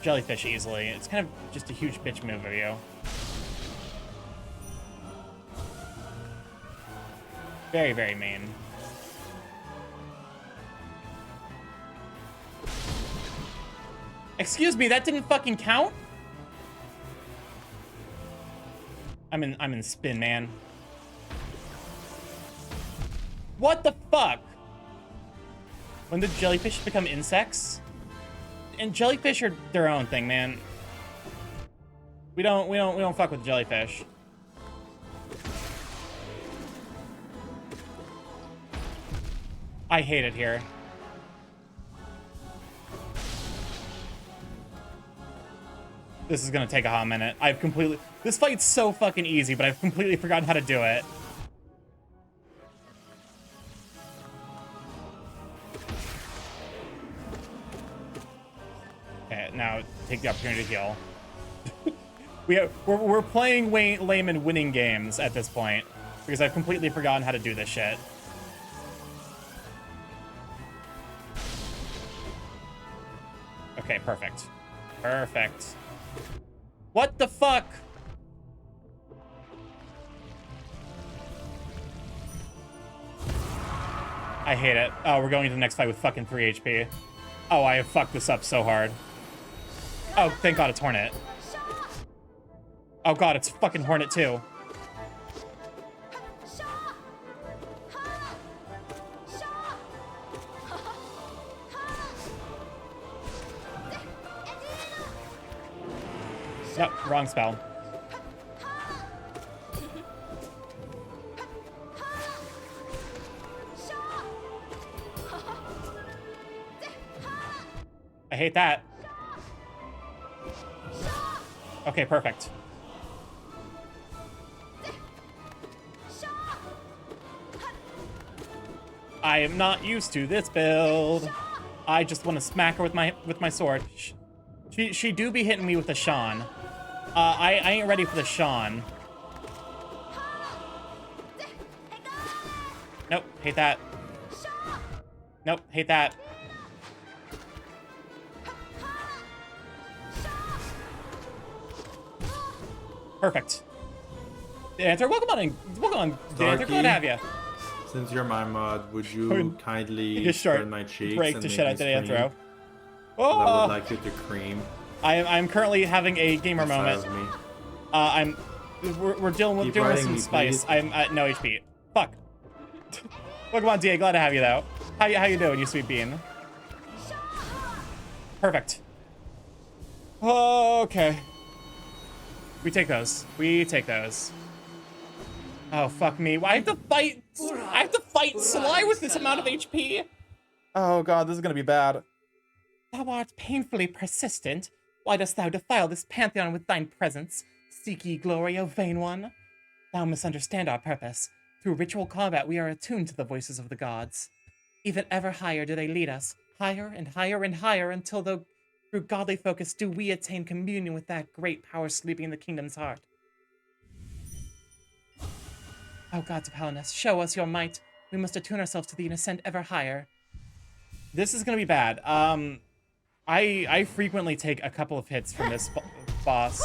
jellyfish easily. It's kind of just a huge bitch move of you. Very, very mean. Excuse me, that didn't fucking count? I'm in spin, man. What the fuck? When the jellyfish become insects? And jellyfish are their own thing, man. We don't fuck with jellyfish. I hate it here. This is gonna take a hot minute. This fight's so fucking easy, but I've completely forgotten how to do it. Okay, now take the opportunity to heal. We're playing lame and winning games at this point because I've completely forgotten how to do this shit. Okay, perfect. Perfect. What the fuck? I hate it. Oh, we're going to the next fight with fucking 3 HP. Oh, I have fucked this up so hard. Oh, thank God it's Hornet. Oh God, it's fucking Hornet too. Nope, wrong spell. I hate that. Okay, perfect. I am not used to this build. I just want to smack her with my sword. She do be hitting me with the Sean. I ain't ready for the Sean. Nope, hate that. Nope, hate that. Perfect. Dancer, welcome on, Dancer, glad to have you. Since you're my mod, would you kindly just burn my cheeks break and to make shit me out the scream? Dancer. 'Cause I Oh! would like you to cream. I'm currently having a gamer inside moment. of me. We're dealing with Keep some writing me, spice. please. I'm at no HP. Fuck. Welcome on, DA. Glad to have you though. How you doing, you sweet bean? Perfect. Okay. We take those. We take those. Oh fuck me! I have to fight. I have to fight Sly with this amount of HP. Oh God, this is gonna be bad. Thou art painfully persistent. Why dost thou defile this pantheon with thine presence? Seek ye glory, O vain one? Thou misunderstand our purpose. Through ritual combat, we are attuned to the voices of the gods. Even ever higher do they lead us, higher and higher and higher, until through godly focus do we attain communion with that great power sleeping in the kingdom's heart. O gods of Hellas, show us your might. We must attune ourselves to thee and ascend ever higher. This is gonna be bad. I frequently take a couple of hits from this boss.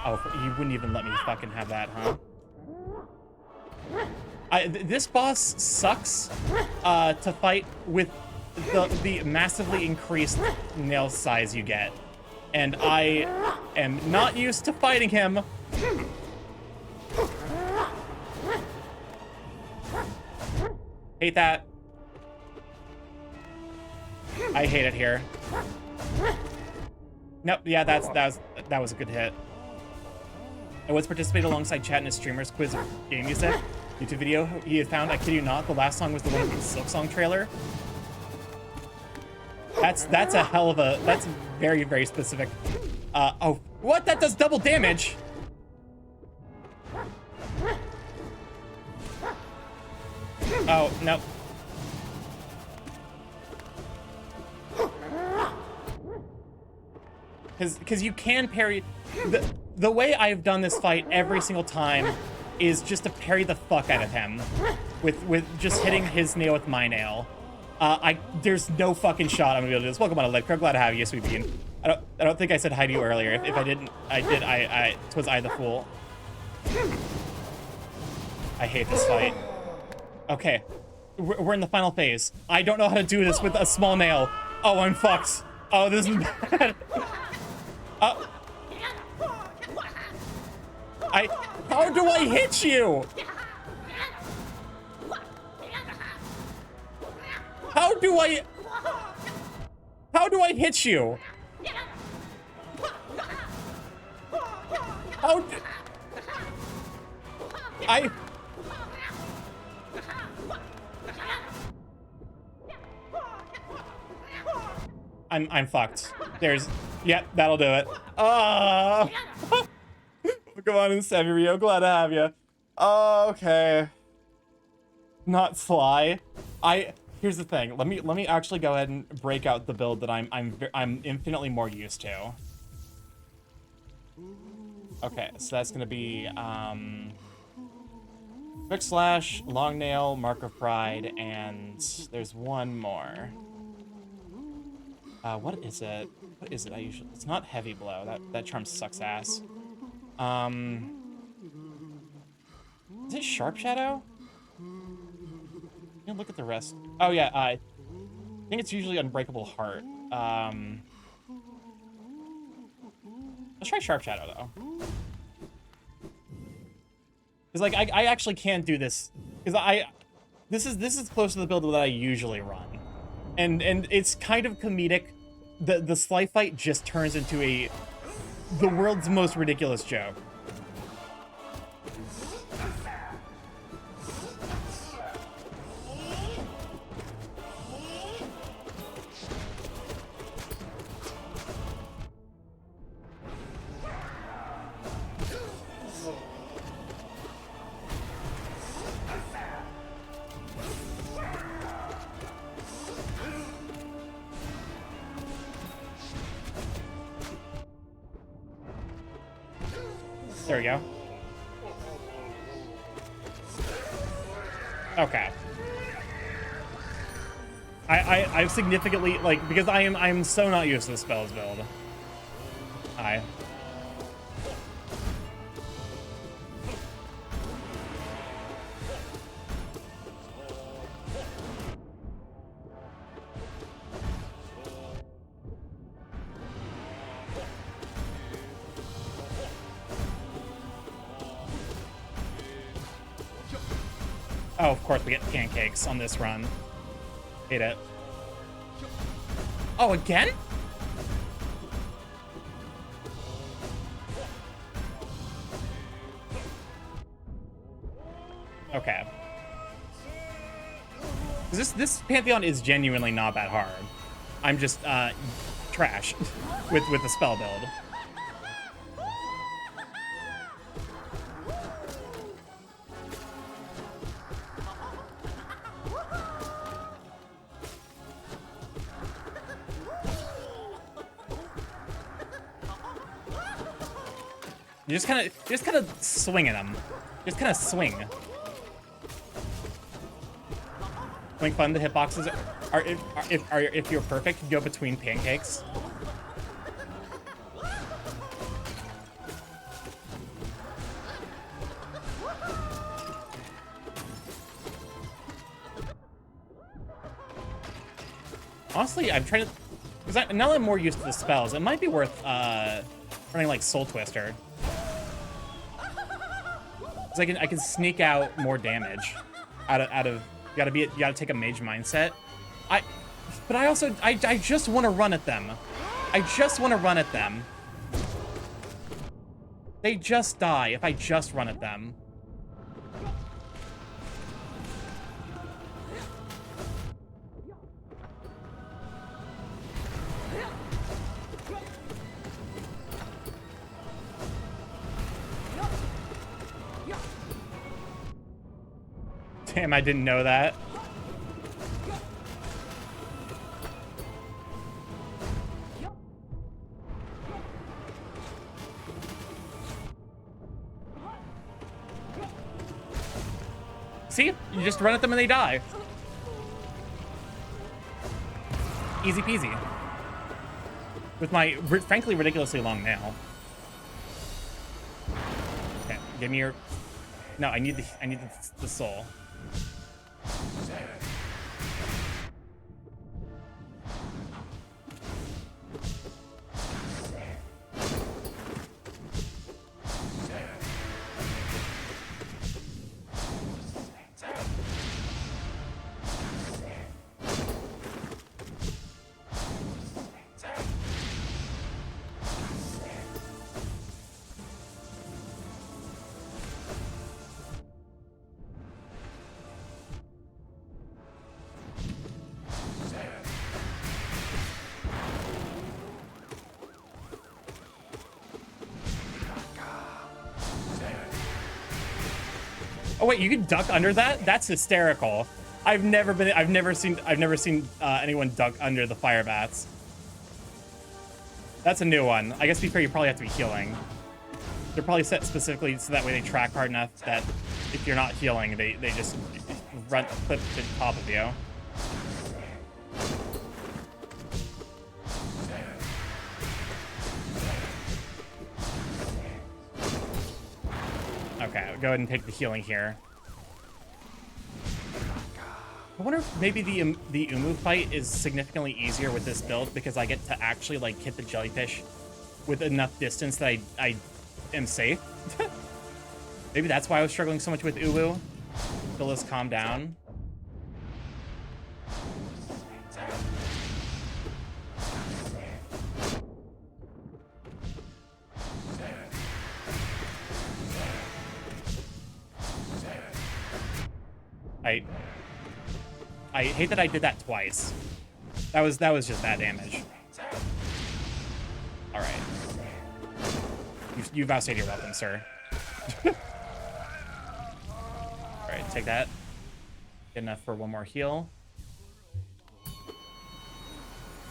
Oh, you wouldn't even let me fucking have that, huh? This boss sucks to fight with the massively increased nail size you get. And I am not used to fighting him. Hate that. I hate it here. Nope, yeah, that was a good hit. I once participated alongside chat in a streamer's quiz of game music. YouTube video he had found, I kid you not, the last song was the one from the Silk Song trailer. That's a hell of a, that's very, very specific. Oh, what? That does double damage! Oh, no. Because you can parry. The way I've done this fight every single time is just to parry the fuck out of him with just hitting his nail with my nail. There's no fucking shot I'm gonna be able to do this. Welcome on, Electro. Glad to have you, sweet bean. I don't think I said hi to you earlier. If I didn't, I did. Was I the fool? I hate this fight. Okay, we're in the final phase. I don't know how to do this with a small nail. Oh, I'm fucked. Oh, this is bad. How do I hit you? How do I hit you? I'm fucked. Yep, that'll do it. Come on in, Severio. Glad to have you. Okay. Not Sly. Here's the thing. Let me actually go ahead and break out the build that I'm infinitely more used to. Okay, so that's gonna be Quick Slash, Long Nail, Mark of Pride, and there's one more. What is it? What is it? It's not Heavy Blow. That charm sucks ass. Is it Sharp Shadow? Look at the rest. Oh yeah, I think it's usually Unbreakable Heart. Let's try Sharp Shadow though. Cause like I actually can't do this because this is close to the build that I usually run, and it's kind of comedic. The Sly fight just turns into the world's most ridiculous joke. There we go. Okay. I've significantly, like, because I'm so not used to the spells build. Oh, of course we get pancakes on this run. Hate it. Oh, again? Okay. This Pantheon is genuinely not that hard. I'm just trash with the spell build. You just kind of swing at them. Just kind of swing. Swing fun. The hitboxes if you're perfect, you go between pancakes. Honestly, I'm trying to, because now that I'm more used to the spells, it might be worth running like Soul Twister. Because I can sneak out more damage out of you gotta take a mage mindset. But I just want to run at them. I just want to run at them. They just die if I just run at them. Damn, I didn't know that. See? You just run at them and they die. Easy peasy. With my, frankly, ridiculously long nail. Okay, give me your... No, I need the soul. Oh wait, you can duck under that? That's hysterical. I've never seen anyone duck under the fire bats. That's a new one. I guess to be fair, you probably have to be healing. They're probably set specifically so that way they track hard enough that if you're not healing, they just clip to the top of you. Okay, I'll go ahead and take the healing here. I wonder if maybe the Umu fight is significantly easier with this build because I get to actually like hit the jellyfish with enough distance that I am safe. Maybe that's why I was struggling so much with Uwu. Till this calm down. I hate that I did that twice. That was just bad damage. All right. You've outstayed your welcome, sir. All right, take that. Good enough for one more heal.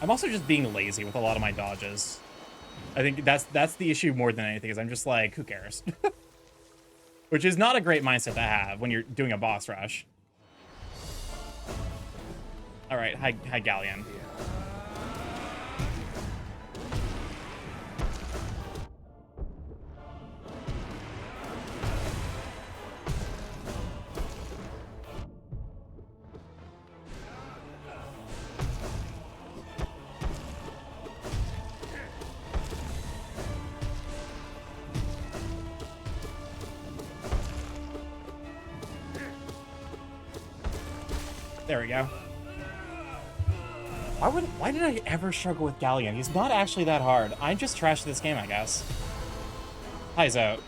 I'm also just being lazy with a lot of my dodges. I think that's the issue more than anything, is I'm just like, who cares? Which is not a great mindset to have when you're doing a boss rush. All right, hi Galleon. There we go. Why did I ever struggle with Galleon? He's not actually that hard. I'm just trash at this game, I guess. Hi, Zoe.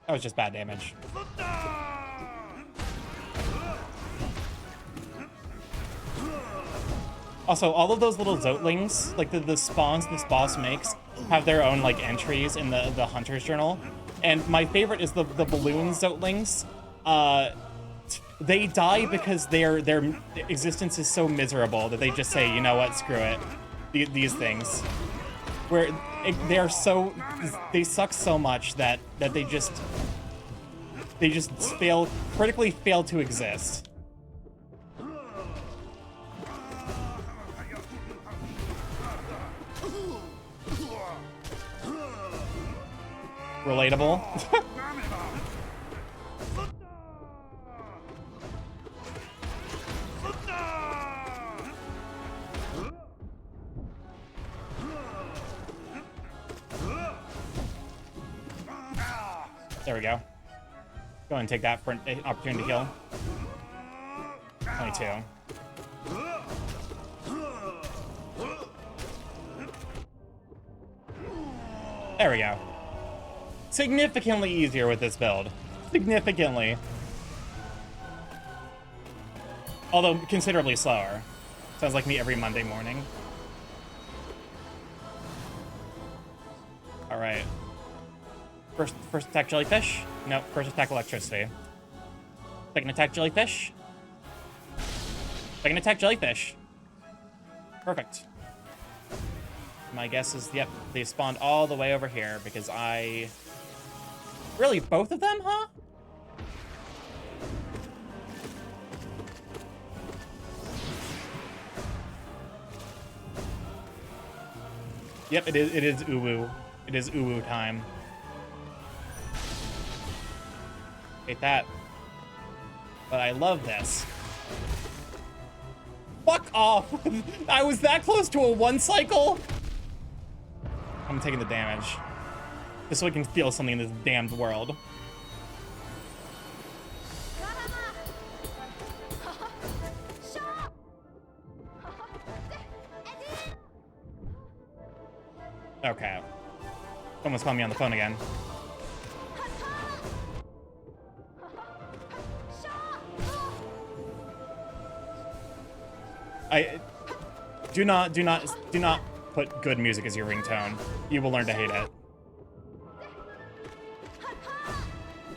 That was just bad damage. Also, all of those little Zotlings, like the spawns this boss makes, have their own like entries in the Hunter's Journal. And my favorite is the balloon Zotlings, they die because their existence is so miserable that they just say, you know what, screw it. These things, where they suck so much that they just critically fail to exist. Relatable. There we go. Go ahead and take that for an opportunity to kill. 22. There we go. Significantly easier with this build. Significantly. Although considerably slower. Sounds like me every Monday morning. Alright. First attack jellyfish. Nope, first attack electricity. Second attack jellyfish. Second attack jellyfish. Perfect. My guess is, yep, they spawned all the way over here because I... Really, both of them, huh? Yep, it is uwu. It is uwu time. Hate that. But I love this. Fuck off! I was that close to a 1 cycle? I'm taking the damage. Just so I can feel something in this damned world. Okay. Someone's calling me on the phone again. Do not put good music as your ringtone. You will learn to hate it.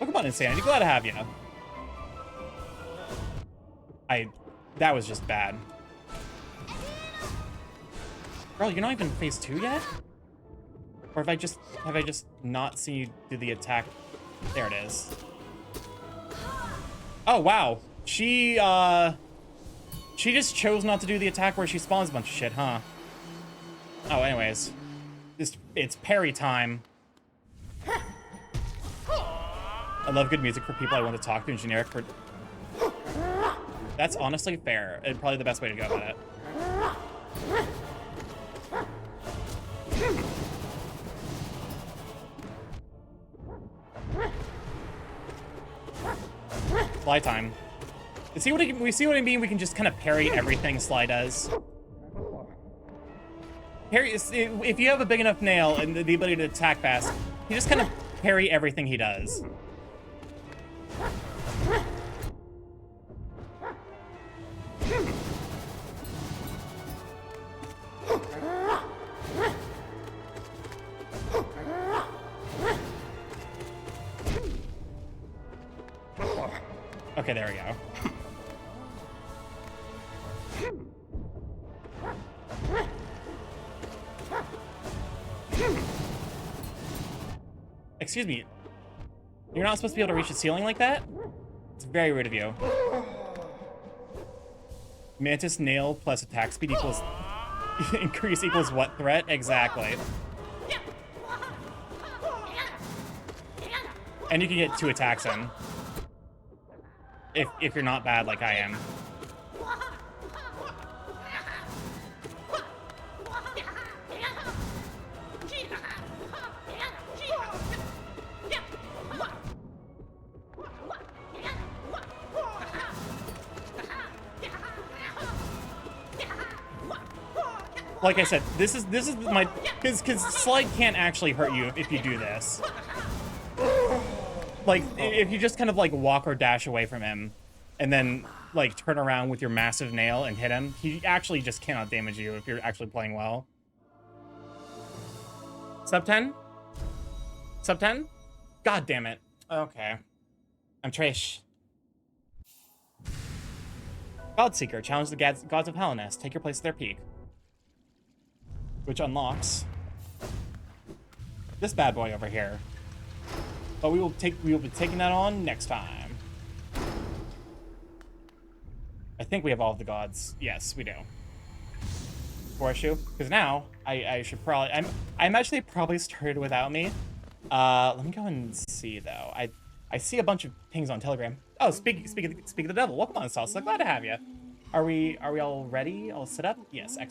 Pokemon Insanity, glad to have you. That was just bad. Girl, you're not even in phase 2 yet? Or have I just not seen you do the attack? There it is. Oh wow. She just chose not to do the attack where she spawns a bunch of shit, huh? Oh, anyways. It's parry time. I love good music for people I want to talk to, and generic for... That's honestly fair. And probably the best way to go about it. Fly time. See what I mean? We can just kind of parry everything Sly does. Parry, if you have a big enough nail and the ability to attack fast, you just kind of parry everything he does. Okay, there we go. Excuse me. You're not supposed to be able to reach the ceiling like that? It's very rude of you. Mantis nail plus attack speed equals... increase equals what threat? Exactly. And you can get 2 attacks in. If you're not bad like I am. Like I said, this is my... Because Slide can't actually hurt you if you do this. Like, if you just kind of, like, walk or dash away from him, and then, like, turn around with your massive nail and hit him, he actually just cannot damage you if you're actually playing well. Sub 10? Sub 10? God damn it. Okay. I'm Trish. Godseeker, challenge the gods of Helleness. Take your place at their peak. Which unlocks this bad boy over here. But we will be taking that on next time. I think we have all of the gods. Yes, we do. Horseshoe. Because now I should probably I imagine they probably started without me. Let me go and see though. I see a bunch of pings on Telegram. Oh, speak of the devil. Welcome on, Salsa. Glad to have you. Are we all ready? All set up? Yes, excellent.